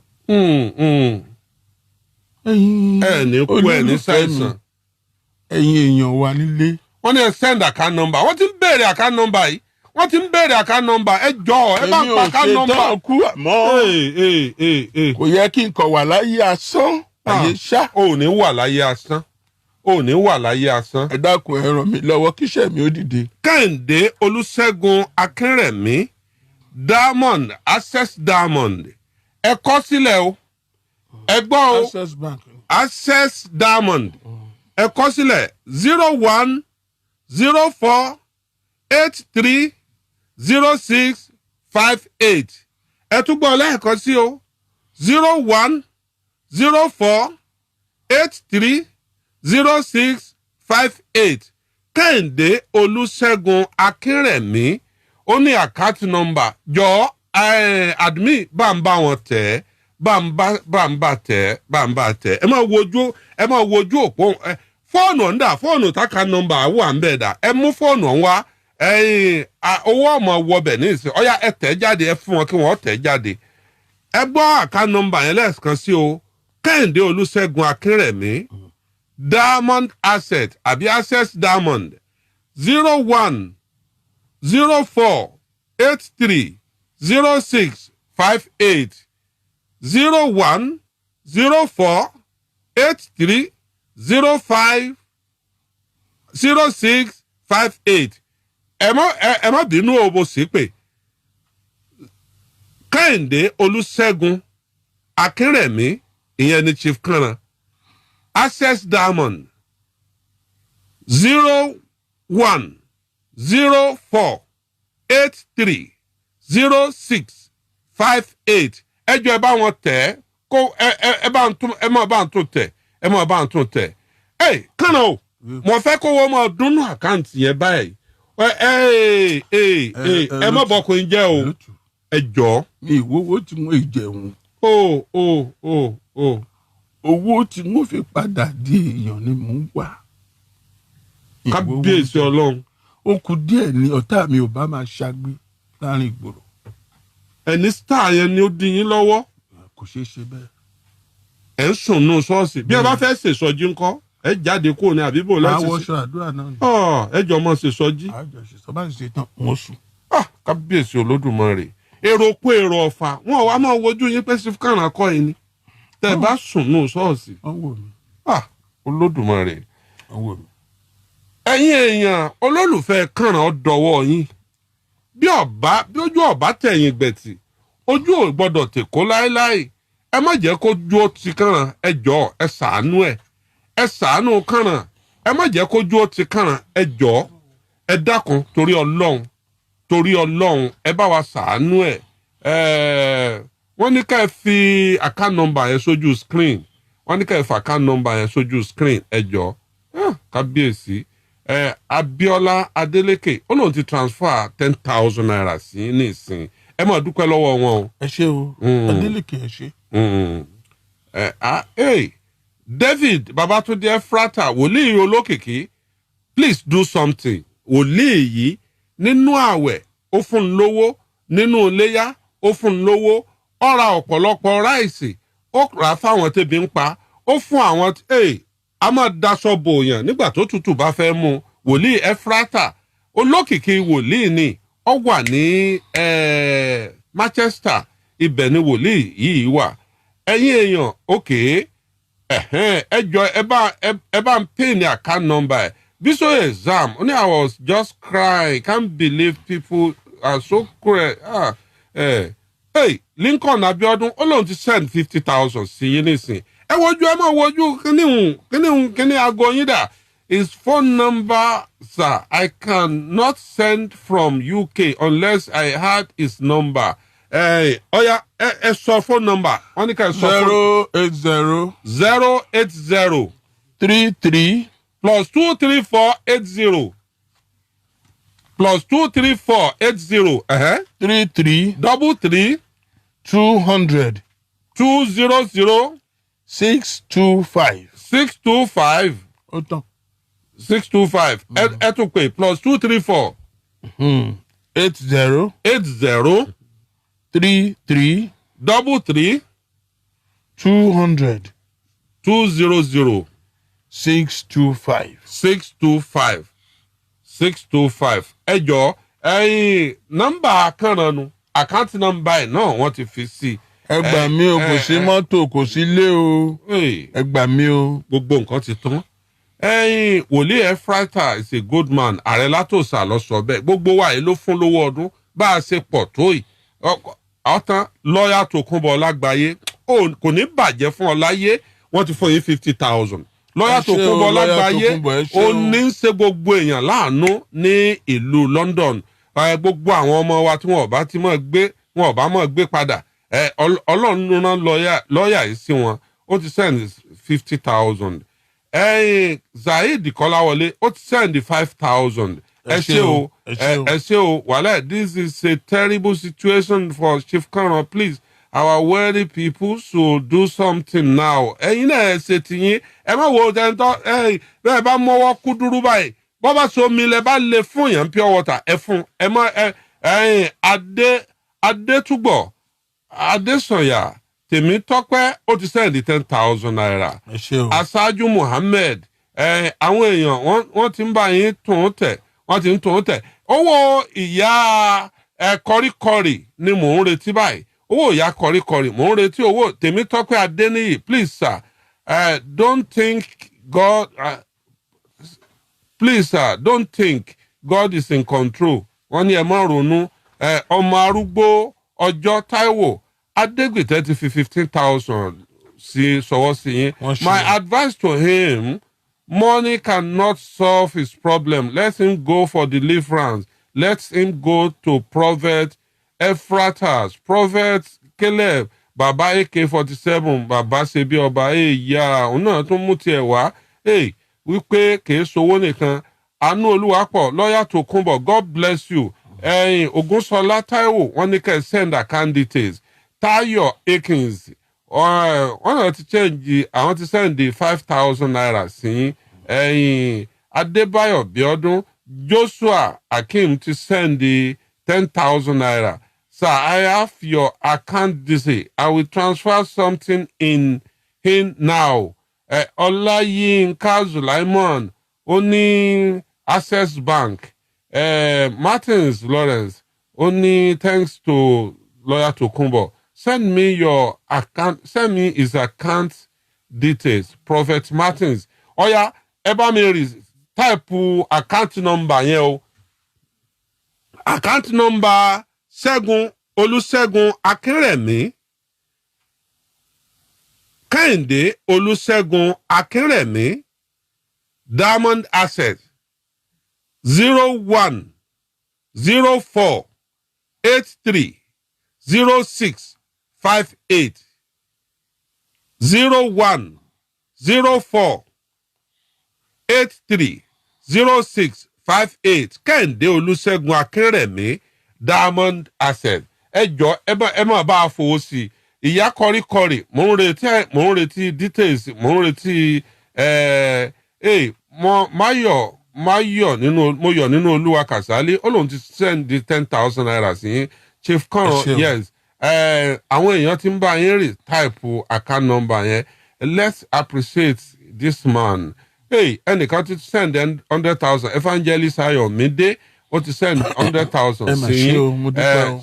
ẹ ní kú ẹ ní ṣàìsàn. ẹ̀yin èèyàn wà nílé. wọ́n ní ẹ send account number wọ́n ti ń béèrè account number yìí wọ́n ti ń béèrè account number ẹ jọ̀ọ́ ẹ bá ń pa account number. èmi ò ṣe tán kú àmọ́ kò yẹ kí n kàn wà láyé asán àyè ṣá. o ò ní wà láyé asán ẹ dákun ẹ ràn mí lọ́wọ́ kíṣẹ́ mi ó dìde. Kẹ́hìndé Olúṣẹ́gun Akínrẹ̀mí Diamond Access Diamond ẹ kọ sílẹ̀ o ẹ gbọ́ o Access Bank. Access Diamond ẹ kọ sílẹ̀ 0104830658 ẹ tún gbọ́ lẹ́ẹ̀kan sí o 0104830658 Kẹ́hìndé Olúṣẹ́gun Akínrẹ̀mí ó ní àkáǹtì nọ́mbà jọ admin bá ń bá wọn tẹ̀ bá ń bá tẹ̀ ẹ máa wojú òpó fóònù ọ̀ndà fóònù táka nọ́mbà wà ń bẹ̀ dà ẹ mú fóònù ọ̀hún wá owó ọmọ wọbẹ̀ ní ìsìn ọ̀yá ẹ tẹ̀ jáde ẹ fún wọn kí wọ́n tẹ̀ jáde ẹ gbọ́ àkáǹtì nọ́mbà yẹn lẹ́ẹ̀kan sí o Kẹ́hìndé Olúṣẹ́gun Akínrẹ̀mí Diamond Asset àbí Access Diamond 0104830658 0104830658 ẹ má bínú o bó sì pé Kẹ́hìndé Olúṣẹ́gun Akínrẹ̀mí ìyẹn ni Chief Kanna Access Diamond 0104830658 ẹjọ ẹ bá wọn tẹ̀ kó ẹ bá ń tún tẹ̀ ẹ má bá ń tún tẹ̀ Kanna o mo fẹ́ kó wọ́n máa dúnú àkáǹtì yẹn báyìí ẹ má bọkùnrin jẹ́ o ẹ jọ. mi ìwówó tí mo jẹun. owó tí mo fi padà di èèyàn ni mò ń wá. kábíyèsí Ọlọ́run. ó kù díẹ̀ ní ọ̀tá mi ò bá máa ṣagbe láàrin ìgboro. ẹni star yẹn ni ó dín yín lọ́wọ́. kò ṣeé ṣe bẹ́ẹ̀. ẹ ń sùn nù ṣọ́ọ̀ṣì bí ẹ bá fẹ́ ṣèṣọ́jí ńkọ́ ẹ jáde kúrò ní àbíbò láti ṣe. àwọṣọ àdúrà náà ni. ẹ jọ mọ ṣèṣọ́jí. àjọṣe bá ṣe tán wọ́n sùn. kábíyèsí Olódùmarè èrò kó èrò ọ̀fà wọn wá máa wojú yín pé Chief Kanna kọ́ yín ni tẹ́ ẹ bá sùn nù ṣọ́ọ̀ṣì. wọ́n wò mí. Olódùmarè. wọ́n wò mí. ẹ̀yin èèyàn olólùfẹ́ Kanna ọ̀dọ́wọ́ yín bí ojú ọ̀bá tẹ̀yìn gbẹ̀tì ojú ò gbọ́dọ̀ tèkó láéláé ẹ má jẹ́ kó ju ó ti Kanna ẹ jọ̀ọ́ ẹ ṣàánú ẹ ṣàánú Kanna ẹ má jẹ́ kó ju ó ti Kanna ẹ jọ̀ọ́ ẹ dákun torí Ọlọ́run ẹ bá wa ṣàánú wọ́n ní ká ẹ fi account number yẹn sójú screen wọ́n ní ká ẹ fi account number yẹn sójú screen ẹ jọ̀ọ́ kábíyèsí Abíọ́lá Adélékè ó lóun ti transfer 10,000 naira sí ní ìsìn ẹ máa dúpẹ́ lọ́wọ́ wọn o. ẹ ṣé o Adélékè ẹ ṣé. David Babatunde Efrata wòlíì olókìkí please do something wòlíì yìí nínú ààwẹ̀ ó fún un lówó nínú iléyá ó fún un lówó ó ra ọ̀pọ̀lọpọ̀ ráìsì ó rà fáwọn tẹ́bi ń pa ó fún àwọn a máa daṣọ bòyàn nígbà tó tútù bá fẹ́ mú wòlíì Efrata olókìkí wòlíì ni ó wà ní Manchester ibẹ̀ ni wòlíì yìí wà ẹ̀yin èèyàn òkè ẹ jọ ẹ bá ń pè ní account number Biso exam only I was just crying can't believe people are so cruel Lincoln Abiodun ó lóun ti send 50,000 sí yín nísìn ẹ wojú ẹ máa wojú kíní aago yín dà his phone number sir I cannot send from UK unless I had his number ọ̀ya ẹ sọ phone number wọ́n ní ká ẹ sọ phone 080 33 +23480 +23480 33 33 200 200 625 625 ó tán 625 ẹ tún pè +234 80 80 33 33 200 200 625 625 ẹ jọ̀ọ́ ẹ̀yin nọ́mbà Kanna nu àkáǹtì nọ́mbà ẹ̀ náà wọ́n ti fi sí. ẹ gbà mí o kò sí mọ́tò kò sí ilé o ẹ gbà mí o. gbogbo nǹkan ti tán ẹ̀yin wòlíì Efrata is a good man ààrẹ látòsà lọ sọ bẹ́ẹ̀ gbogbo wa yìí ló fún lówó ọdún bá a ṣe pọ̀ tó yìí ọ̀tán lọ́ọ̀yà Tókunbọ̀ Lágbáyé kò ní bàjẹ́ fún ọ láyé wọ́n ti fún yín 50,000 lọ́yà Tókunbọ̀ Lágbáyé ó ní ń ṣe gbogbo èèyàn láàánú ní ìlú London gbogbo àwọn ọmọ wa tí wọn ò bá ti mọ̀ gbé wọn ò bá mọ̀ gbé padà Ọlọ́run rán lọ́yà yìí sí wọn ó ti send 50,000 Zaid Kọ́láwọlé ó ti send 5,000. Ẹ ṣé o wàhálà, this is a terrible situation for Chief Kano, please our wealthy people should do something now. Ẹ̀yin náà ẹ ṣe tiyín, ẹ má wo tẹ́ntọ́ bẹ́ẹ̀ bá mọ́wọ́ kúdúrú báyìí bọ́ bá so mi lẹ bá lè fún yàn pure water ẹ fún ẹ má Adétúgbọ̀ Adésànyà Tèmítọ́pẹ́ ó ti sẹ́ndì 10,000 naira. Aṣáájú Muhammed àwọn èèyàn wọ́n ti ń bá yín tún tẹ̀ wọ́n ti ń tún tẹ̀. Owó ìyá kọríkọrì ni mò ń retí báyìí. Owó ìyá kọríkọrì mò ń retí owó Tèmítọ́pẹ́ Adéníyì. Please sir, don't think God please sir, don't think God is in control. Wọ́n ní ẹ má ronú. Ọmọ arúgbó ọjọ́ Táíwò Adégbìtẹ́ ti fi 15,000 sí sọwọ́ sí yín. My advice to him, money cannot solve his problem. Let him go for deliverance. Let him go to Prophet Ephratas, Prophet Caleb, Baba AK-47, Baba Ṣebí Ọba. Ìyá òun náà tún mú tiẹ̀ wá. Wípé kìí sowó nìkan. Àánú Olúwapọ̀, Lọ́yà Tòkunbọ̀, God bless you. Ògúnṣọlá Táíwò, wọ́n ní kẹ́ send account details. Tayo Akins, wọ́n náà ti change, àwọn ti send 5,000 naira sí. Adébáyọ̀ Bíọ́dún, Joshua Akim ti send 10,000 naira. Sir, I have your account details. I will transfer something in now. Ọláyínká Zulaimon, ó ní Access Bank. Martins Lawrence, ó ní thanks to Lawyer Tokunbo. Send me your account. Send me his account details. Prophet Martins. Oya, ẹ bá mi type account number yẹn o. Account number Ṣẹ́gun Olúṣẹ́gun Akínrẹ̀mí. Kẹ́hìndé Olúṣẹ́gun Akínrẹ̀mí. Diamond Asset 01 04 83 0658 01 04 83 0658 Kẹ́hìndé Olúṣẹ́gun Akínrẹ̀mí Diamond Asset. Ẹ jọ̀ọ́ ẹ má bá a fowó sí i. Ìyá kọríkọrì mò ń retí details, mò ń retí mo yọ̀ nínú Olúwa Kàsálí ó lóun ti send 10,000 naira sí Chief Kano. Yes, àwọn èèyàn ti ń bá yín rí type account number yẹn. Let's appreciate this man. Ẹnìkan ti send 100,000. Evangelist Ayọ̀mídé ó ti send 100,000 sí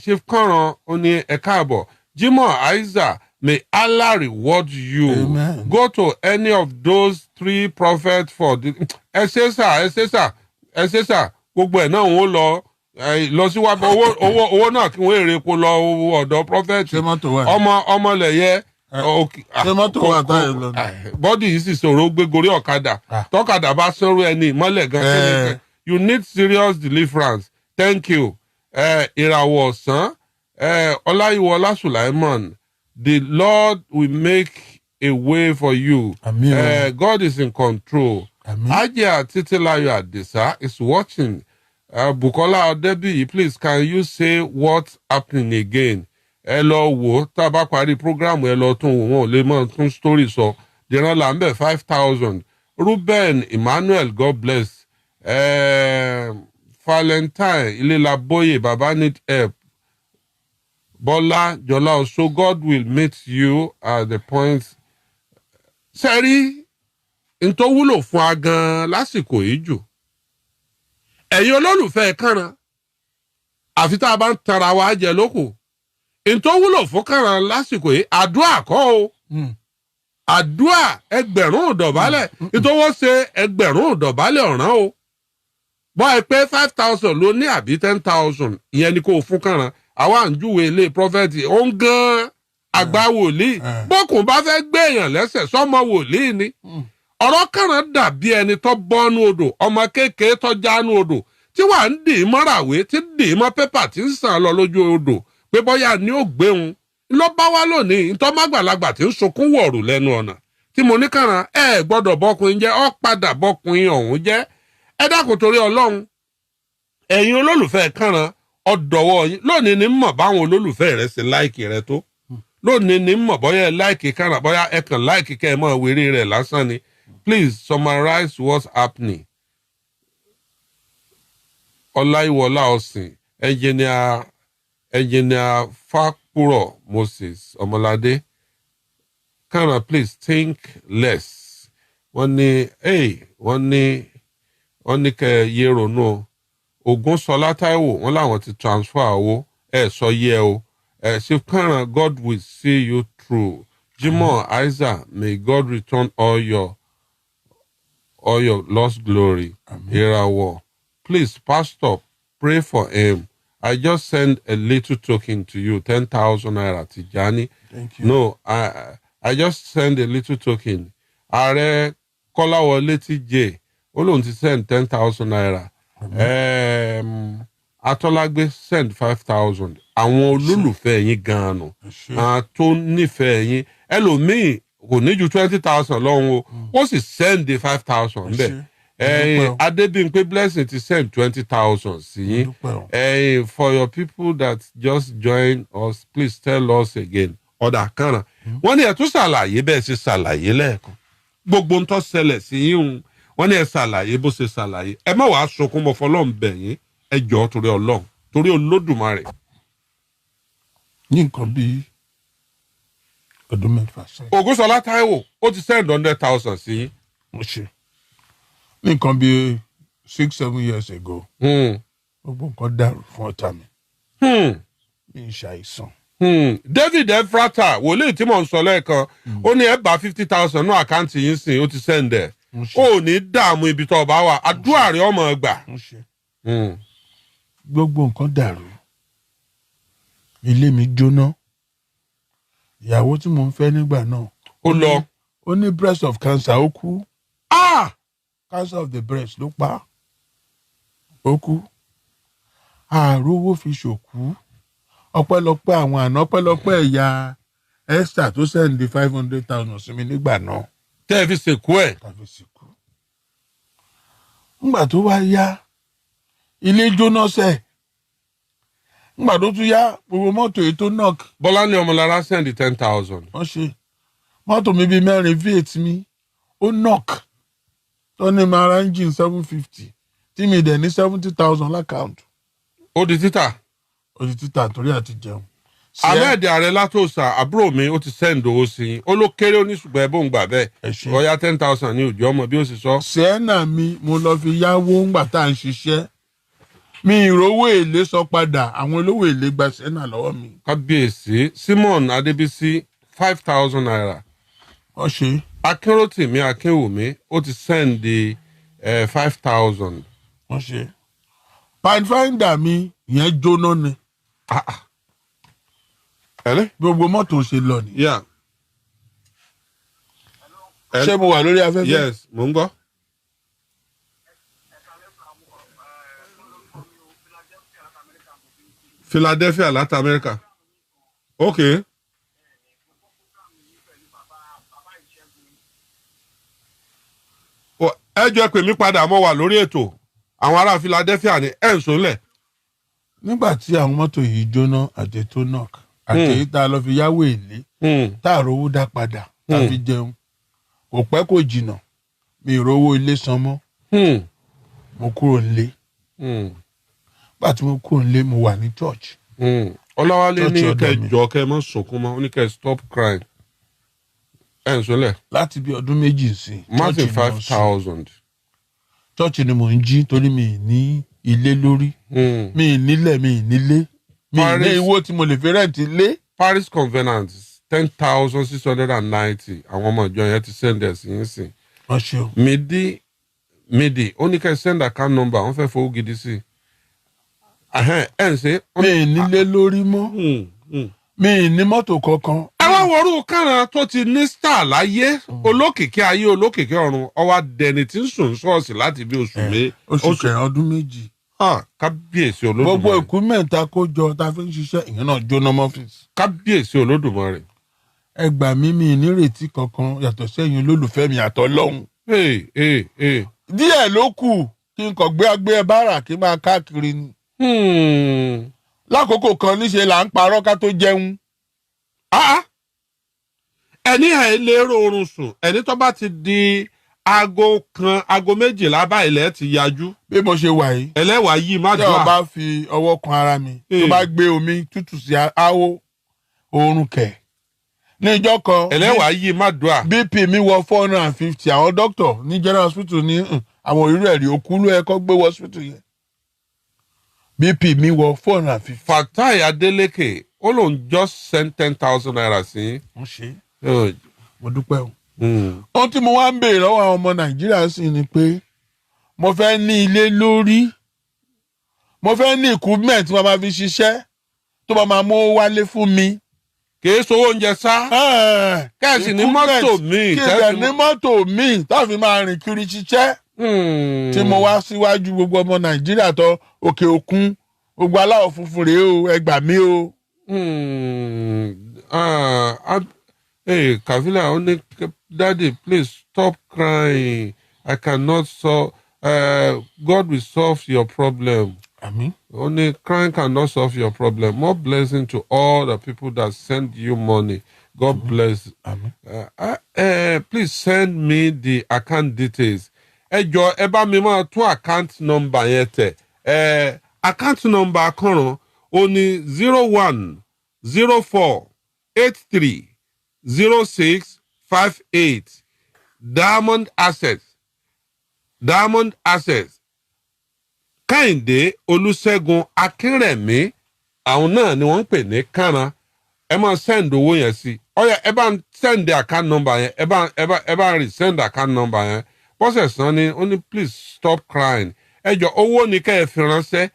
Chief Kano. Ó ní ẹ káàbọ̀. Jimoh Aiza, may Allah reward you. Amen. Go to any of those 3 prophets for the. Ẹ ṣé sà gbogbo ẹ̀ náà wọ́n lọ síwájú owó náà kí wọ́n èrè epo lọ ọ̀dọ̀ prophet. ọmọlẹ̀yẹ. Ṣé mọ́tò wà táyà lọ? Bọ́dì yìí sì ṣòro gbé gorí ọ̀kadà. Tọ́kadà bá sọ̀rọ̀ ẹni ìmọ́lẹ̀ gan. You need serious deliverance. Thank you. Ìràwọ̀ ọ̀sán. Ọláyíwọlá Sulaiman. The Lord will make a way for you. God is in control. Ajia Titilayo Adesa is watching. Bukola Odebi, please, can you say what's happening again? Ẹ lọ wò tá a bá parí program ẹ lọ tún wò wọn ò lè mọ tún story sọ. Dìran Lambert 5,000. Ruben Emmanuel, God bless. Valentine Ilelaboye, Baba need help. Bola Jola, so God will meet you at the point. Sẹ́rí ntọ́ wúlò fún wa gan lásìkò yìí jù. Ẹ̀yin olólùfẹ́ Kànràn, àfi tá a bá ń tara wa jẹ lóko. Ntọ́ wúlò fún Kànràn lásìkò yìí, àdúrà kọ́ o. Àdúrà ẹgbẹ̀rún ìdọ̀bálẹ̀. Ìtọ́wọ́ ṣe ẹgbẹ̀rún ìdọ̀bálẹ̀ ọ̀ràn o. Bọ́ ẹ pé 5,000 ló ní àbí 10,000 ìyẹn ni kò fún Kànràn. Àwa ń júwe ilé prọfẹ̀tì ó ń gan àgbà wòlíì. Bókùn bá fẹ́ gbé èèyàn lẹ́sẹ̀ sọ́mọ wòlíì ni. Ọ̀rọ̀ Kànràn dàbí ẹni tó bọ́nú odò, ọmọ kékeré tó jánú odò, tí wà ń dì í mọ́ràwé, tí dì í mọ́ pépà tí ń sàn lọ lójú odò, pé bọ́yá ni ó gbéhun. Lọ bá wá lónìí, ntọ́ mágbàlagbà tí ń sunkún wọ̀rù lẹ́nu ọ̀nà. tí mo ní kàrán ẹ gbọ́dọ̀ bọ́kùnrin jẹ́ ọ padà bọ́kùnrin ọ̀hún jẹ́ ẹ dákun torí Ọlọ́run ẹ̀yin olólùfẹ́ kàrán ọ̀dọ̀wọ́ yín lónìí ní mọ̀ báwọn olólùfẹ́ rẹ ṣe láìkì rẹ tó lónìí ní mọ̀ bóyá ẹ láìkì kàrán bóyá ẹ kàn láìkì kẹ́ ẹ mọ̀ wéré rẹ̀ lásán ni please summarize what's happening. Ọláyíwọlá Ọ̀sìn engineer Fákúrọ̀ Moses Ọmọládé kàrán please think less wọ́n ní kẹ́ yé ronú Ògúnṣọlá Táíwò wọ́n láwọn ti transfer owó sọ yẹ o Chief Kàrán God will see you through Jimoh Isaac may God return all your lost glory Ìràwọ̀ please pastor pray for him I just send a little token to you 10,000 naira Tijani. Thank you. No I just send a little token Ààrẹ Kọ́láwọlé TJ ó lóun ti send 10,000 naira. Atọ́lágbé send 5,000. Àwọn olólùfẹ́ yín gan-an nù. Tó nífẹ̀ẹ́ yín. Ẹlòmíì kò ní ju 20,000 lọ́hùn o. Ó sì send 5,000 bẹ́ẹ̀. Adébímpé Blessing ti send 20,000 sí yín. For your people that just join us, please tell us again. Ọ̀dà Kàrán. Wọ́n ní ẹ̀ tún ṣàlàyé bẹ́ẹ̀ ṣe ṣàlàyé lẹ́ẹ̀kan. Gbogbo ń tó ṣẹlẹ̀ sí yín wọ́n ní ẹ ṣàlàyé bó ṣe ṣàlàyé ẹ má wàá sunkún mọ́ fọlọ́run bẹ̀ yín ẹ jọ̀ọ́ torí Ọlọ́run torí Olódùmarè. ní nǹkan bíi ọdún mẹ́fà sẹ́yìn. Ògúnṣọlá Táíwò ó ti send 100,000 sí yín. mo ṣe ní nǹkan bíi 6-7 years ago. gbogbo nǹkan dàrú fún ọ̀tá mi. mi ń ṣàìsàn. David Efrata wòlíì tí mò ń sọ lẹ́ẹ̀kan ó ní ẹ bá 50,000 ní àkáǹtì yín sìn ó ti send ẹ̀. Ó ní dààmú ibi tó bá wà àdúrà rẹ ọmọ gbà. gbogbo nǹkan dàrú ilé mi jóná ìyàwó tí mò ń fẹ́ nígbà náà ó lọ ó ní breast of cancer ó kú cancer of the breast ló pa ó kú àròwó fi ṣòkú ọpẹ́lọpẹ́ àwọn àna ọpẹ́lọpẹ́ ẹ̀yà Esther tó sẹ́ndí 500,000 sí mi nígbà náà. tẹ́ ẹ fi sìnkú ẹ̀. ńgbà tó wá yá ilé jóná sẹ̀ ńgbà tó tún yá gbogbo mọ́tò èyí tó knock. Bọ́láńlé Ọmọlára send 10,000. wọ́n ṣe mọ́tò mi bíi mẹ́rin V8 mi ó knock tó ní mara engine 750 tí mi dẹ̀ ní 70,000 lákàùntù. ó di títà. ó di títà torí àti jẹun. Ahmed Ààrẹ Látòsà àbúrò mi ó ti send owó sí i ó ló kéré oníṣùgbọ́n ẹ bóun gbà bẹ́ẹ̀ ọ̀ya 10,000 ní òjò ọmọ bí ó sì sọ. sẹ́ẹ̀nà mi mo lọ fi yáwó ńgbà tá à ń ṣiṣẹ́ mi ìrówó èlé sọ padà àwọn olówó èlé gba sẹ́ẹ̀nà lọ́wọ́ mi. kábíyèsí Simon Adébísí 5,000 naira. wọ́n ṣe. Akínrótìmí Akínwùmí ó ti send 5,000. wọ́n ṣe. Pathfinder mi ìyẹn jóná ni. gbogbo mọ́tò ṣe lọ ni. ṣé mo wà lórí afẹ́fẹ́. yes mo ń gbọ́. Philadelphia láti Amẹ́ríkà. ok. ẹ jọ̀ọ́ pè mí padà mo wà lórí ètò àwọn ará Philadelphia ní ẹ̀ ń sọ́lẹ̀. nígbà tí àwọn mọ́tò yìí jóná àti tó knock àti tá a lọ fi yáwó èlé tá a rówó dá padà tá a fi jẹun kò pẹ́ kò jìnnà mi rówó ilé san mọ́ mo kúrò nílé nígbà tí mo kúrò nílé mo wà ní church. Ọláwálé ní kẹjọ kẹ mọ sunkún mọ́ ó ní kẹ stop crying ẹ ń sọlẹ. láti bí ọdún méjì sí. martin 5,000. church ni mò ń jí torí mi ní ilé lórí mi nílẹ̀ mi nílé mi ní owó tí mo lè fi rẹ́ǹtì lé. Paris Covenant 10,690 àwọn ọmọ ìjọ yẹn ti send ẹ̀ sí yín sìn. wọ́n ṣe o. midi ó ní kẹ́ send account number wọ́n fẹ́ fowó gidi sí i. ẹ̀ ń ṣe. mi nílé lórí mọ́ mi ní mọ́tò kankan. ẹ wá wọrú Kàrán tó ti ní star láyé olókìkí ayé olókìkí ọ̀run ọwọ́ adẹni tí ń sùn ṣọ́ọ̀ṣì láti bí oṣù kẹrin ọdún méjì. kábíyèsí Olódùmarè. gbogbo equipment ta kó jọ ta fi ń ṣiṣẹ́ ìyẹn náà jóná mọ́fíìsì. kábíyèsí Olódùmarè. ẹ gbà mí mi nírètí kankan yàtọ̀ sẹ́yìn olólùfẹ́ mi àtọlọ́hun. díẹ̀ ló kù kí n kàn gbé agbé bára kí n máa káàkiri ni. lákòókò kan níṣe là ń parọ́ ká tó jẹun. ẹni àìlérò oorun sùn ẹni tó bá ti di aago 12 báyìí ilẹ̀ ti yájú. bí mo ṣe wà yìí. ẹlẹ́wàá yìí má dùn. tí o bá fi ọwọ́ kan ara mi tó bá gbé omi tútù sí áwò oorun kẹ̀. ní ìjọ́ kan ẹlẹ́wàá yìí má dùn à. bp mi wọ 450 àwọn dókítà ní general hospital ní àwọn irú ẹ̀rí òkú ló yẹ kó gbé wọ hospital yẹn. bp mi wọ 450. Fatai Adeleke ó lóun just send 10,000 naira sí. wọ́n ṣe é mo dúpẹ́ o. ohun tí mo wá ń béèrè lọ́wọ́ àwọn ọmọ nàìjíríà sì ni pé mo fẹ́ ní ilé lórí mo fẹ́ ní equipment tí wọ́n máa fi ṣiṣẹ́ tó bá máa mú wálé fún mi. kìí sowó oúnjẹ sá. kẹ́sì ní mọ́tò míì. kìí ní mọ́tò míì tó fi máa rìn kiri ṣiṣẹ́. tí mo wá síwájú gbogbo ọmọ nàìjíríà tó òkè òkun gbogbo aláwọ̀ funfun rèé o ẹ gbà mí o. Hey, Kavila, only Daddy, please stop crying. I cannot solve. God will solve your problem. Amen. Only crying cannot solve your problem. More blessing to all the people that send you money. God bless. Amen. Please send me the account details. Ẹ bá mi máa tún account number yẹn tẹ̀. Account number kan ó ní 0104830658 Diamond Access Kẹ́hìndé Olúṣẹ́gun Akínrẹ̀mí àwọn náà ni wọ́n ń pè ní Kánà ẹ máa send owó yẹn sí ọyà ẹ bá ń send the account number yẹn ẹ bá ń resend account number yẹn bọ́sẹ̀ sàn ni ó ní please stop crying ẹ jọ owó ni kẹ́ ẹ fi ránṣẹ́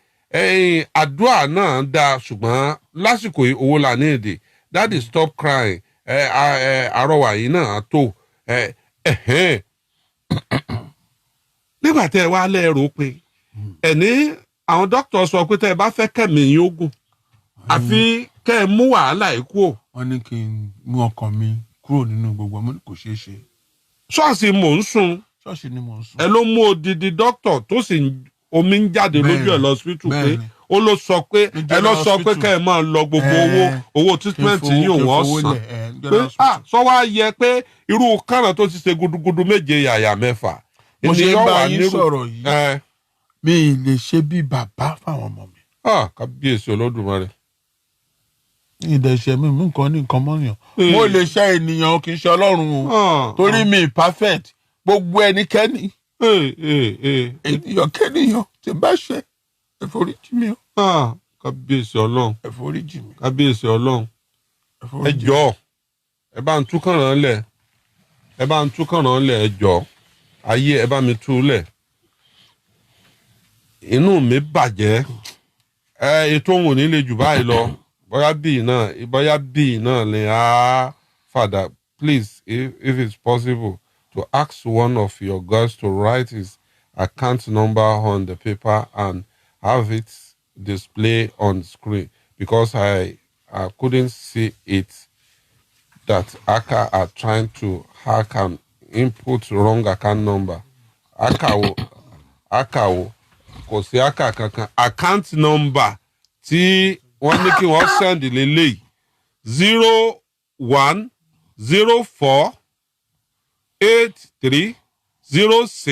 àdúrà náà dáa ṣùgbọ́n lásìkò yìí owó là ní èdè daddy stop crying àrọwà yìí náà tó nígbà tẹ́ ẹ wá lẹ́rù pé ẹni àwọn dókítà sọ pé tẹ́ ẹ bá fẹ́ kẹ́mi yín ogun àfi kẹ́ ẹ mú wàhálà yìí kúrò. wọ́n ní kí n mú ọkàn mi kúrò nínú gbogbo ọmọ kò ṣeé ṣe. ṣọ́ọ̀ṣì mò ń sùn. ṣọ́ọ̀ṣì ni mò ń sùn. ẹ ló mú odidi dókítà tó sì omi ń jáde lójú ẹ lọ hospital pé ó ló sọ pé ẹ lọ sọ pé kẹ́ ẹ máa lọ gbogbo owó treatment yìí wọ́n san pé sọ wá yẹ pé irú kánà tó ti ṣe gudugudu méje yàyà mẹ́fà. mo ṣe ń bá yín sọ̀rọ̀ yìí mi ì lè ṣe bí bàbá fáwọn ọmọ mi. kábíyèsí Olódùmarè. ìdẹ̀ṣẹ̀ mi mú nǹkan ní nǹkan mọ́yàn. mo lè ṣe ènìyàn kì í ṣe ọlọ́run o torí mi perfect gbogbo ẹnikẹ́ni ènìyàn kẹ́nìyàn tí bá ṣe ẹ foríjì mi o. kábíyèsí Ọlọ́run. ẹ foríjì mi. kábíyèsí Ọlọ́run. ẹ jọ̀ọ́ ẹ bá ń tú kànáà lẹ̀ ẹ jọ̀ọ́ ayé ẹ bá mi tú lẹ̀ inú mi bàjẹ́ ètò òun ò ní lè jù báyìí lọ bóyá bíi náà ni Father please if it's possible to ask one of your girls to write his account number on the paper and have it display on screen because I couldn't see it that hacker are trying to hack and input wrong account number akawo kò sí aka kankan account number tí wọ́n ní kí wọ́n send lélẹ́yìí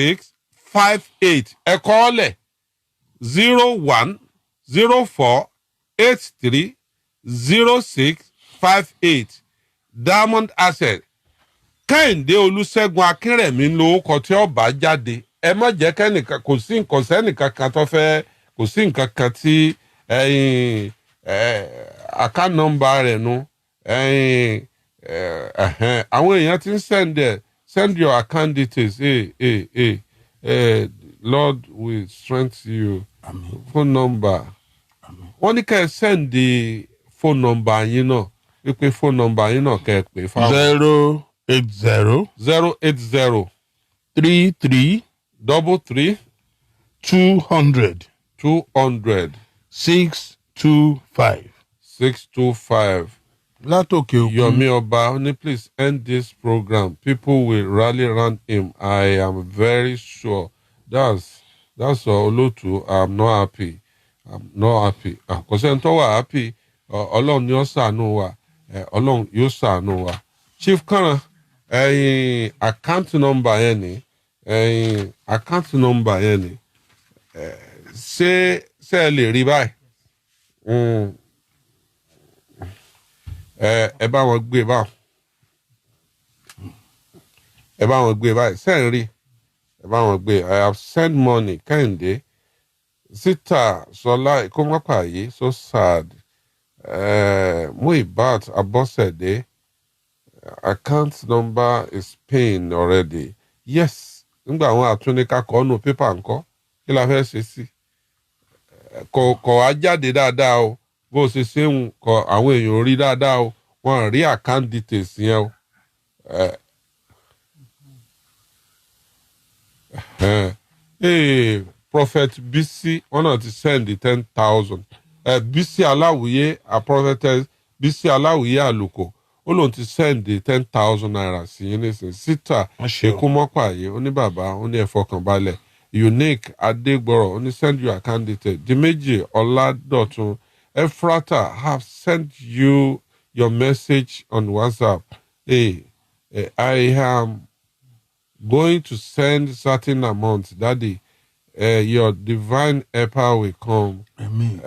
0104830658 ẹ kọ ọ́ lẹ̀ 0104830658 Diamond Access Kẹ́hìndé Olúṣẹ́gun Akínrẹ̀mí ló kọ tí ọba jáde ẹ má jẹ́ kẹ́nìkan kò sí nǹkan sẹ́nìkan kan tó fẹ́ kò sí nǹkan kan tí account number rẹ̀ nu àwọn èèyàn ti ń send your account details Lord will strengthen you. Amen. Phone number wọ́n ní kẹ́ ẹ send the phone number yín náà wípé phone number yín náà kẹ́ ẹ pè fáwọn. 080 33 33 200 625 625 látòkè òkun. Yomi Oba, only please end this program. People will rally around him. I am very sure. That's all. Olotu, I'm not happy. I'm not happy. Kò sẹ́ni tó wà happy. Ọlọ́run ni ó ṣàánú wa. Ọlọ́run yóò ṣàánú wa. Chief Kana, account number yẹn ni. Account number yẹn ni. Ṣé ẹ lè rí báyìí? Ẹ bá wọn gbé báwọn. Ẹ bá wọn gbé báyìí. Send rí. Ẹ bá wọn gbé. I have sent money. Kẹ́hìndé. Sita Ṣọlá Ikomapayi. So sad. Muibat Abosede. Account number is paying already. Yes. Nígbà àwọn àtúnika kọ́ nù pépà ńkọ́. Kí la fẹ́ ṣe sí? Kọ̀ á jáde dáadáa o. Bó ṣe ṣe ń kọ àwọn èèyàn rí dáadáa o. Wọ́n rí account details yẹn o. Prophet Bisi wọ́n náà ti send 10,000. Bisi Aláwìyé prophetess Bisi Aláwìyé Àlùkò ó lóun ti send 10,000 naira sí yín nísìnyí. Sita Ekumopaye ó ní bàbá ó ní ẹ fọkànbalẹ̀. Unique Adegboro ó ní send you account details. Dimeji Ọládọ̀tun Ephrata have sent you your message on WhatsApp. I am going to send certain amount, Daddy. Your divine helper will come. Amen.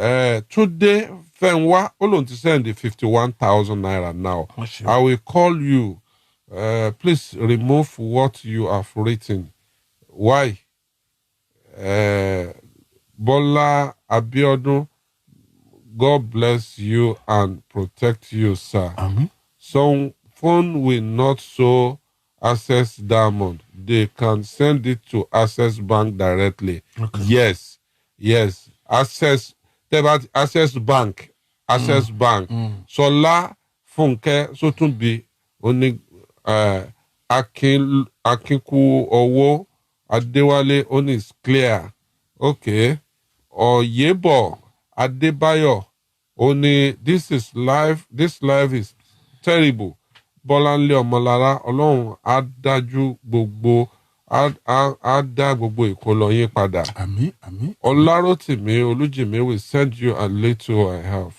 Today, Fenwa, Olon to send the 51,000 naira now. I will call you. Please remove what you have written. Why? Bola Abiodun, God bless you and protect you, sir. Some phone will not show Access Diamond. They can send it to Access Bank directly. Okay. Yes. Access Bank. Access Bank. Sola Funke Sotunbi Oni Akinku Owo Adewale Oni is clear. Okay. Oyebo Adebayo Oni, this life is terrible. Bọ́láńlé Ọmọlára Ọlọ́run á dájú gbogbo á dá gbogbo ìkólọ yín padà. Àmín. Ọlárótìmí Olújìmí will send you a little I have.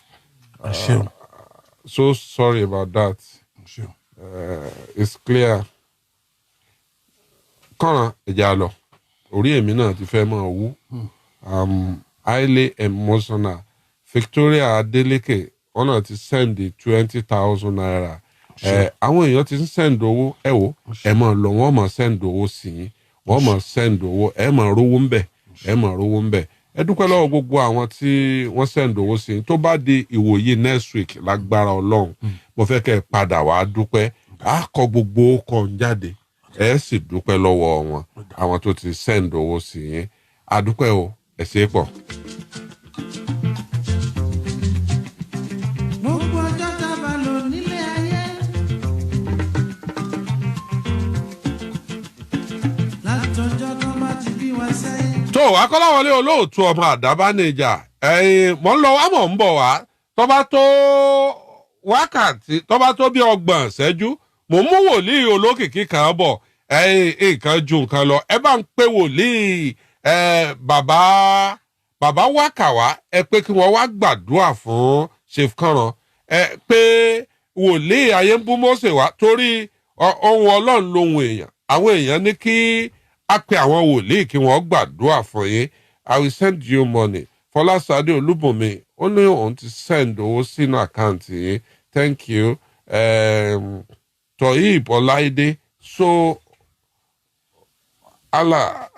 So sorry about that. It's clear. Kọ́nà ẹ̀já lọ. Orí èmi náà ti fẹ́ máa wú. Highly emotional. Victoria Adeleke ọ̀nà ti send 20,000 naira. Àwọn èèyàn ti ń send owó ẹ wò ẹ máa lọ wọ́n máa send owó sí yín wọ́n máa send owó ẹ máa rówó ń bẹ̀ ẹ dúpẹ́ lọ́wọ́ gbogbo àwọn tí wọ́n send owó sí yín tó bá di ìwòyí next week lágbára Ọlọ́run mo fẹ́ kẹ́ ẹ padà wá dúpẹ́ á kọ gbogbo kan jáde ẹ sì dúpẹ́ lọ́wọ́ wọn àwọn tó ti send owó sí yín a dúpẹ́ o ẹ ṣé pọ̀. tó akọ́láwọlé olóòtú ọmọ àdábánijà mọ̀ ń lọ wá mọ̀ ń bọ̀ wá tó bá tó wákàtí tó bá tó bí 30 ìṣẹ́jú mò ń mú wòlíì olókìkí kan bọ̀ nǹkan ju nǹkan lọ ẹ bá ń pè wòlíì bàbá wákàwá ẹ pé kí wọ́n wá gbàdúrà fún Chief Kànràn pé wòlíì ayé ń bú Mósè wá torí ohun Ọlọ́run lohun èèyàn àwọn èèyàn ní kí a pe àwọn wòlíì kí wọ́n gbàdúrà fún yín. I will send you money. Fọláṣadé Olúbùnmi ó ní òun ti send owó sínú àkáǹtì yín. Thank you. Toyib Ọláìdé so Allah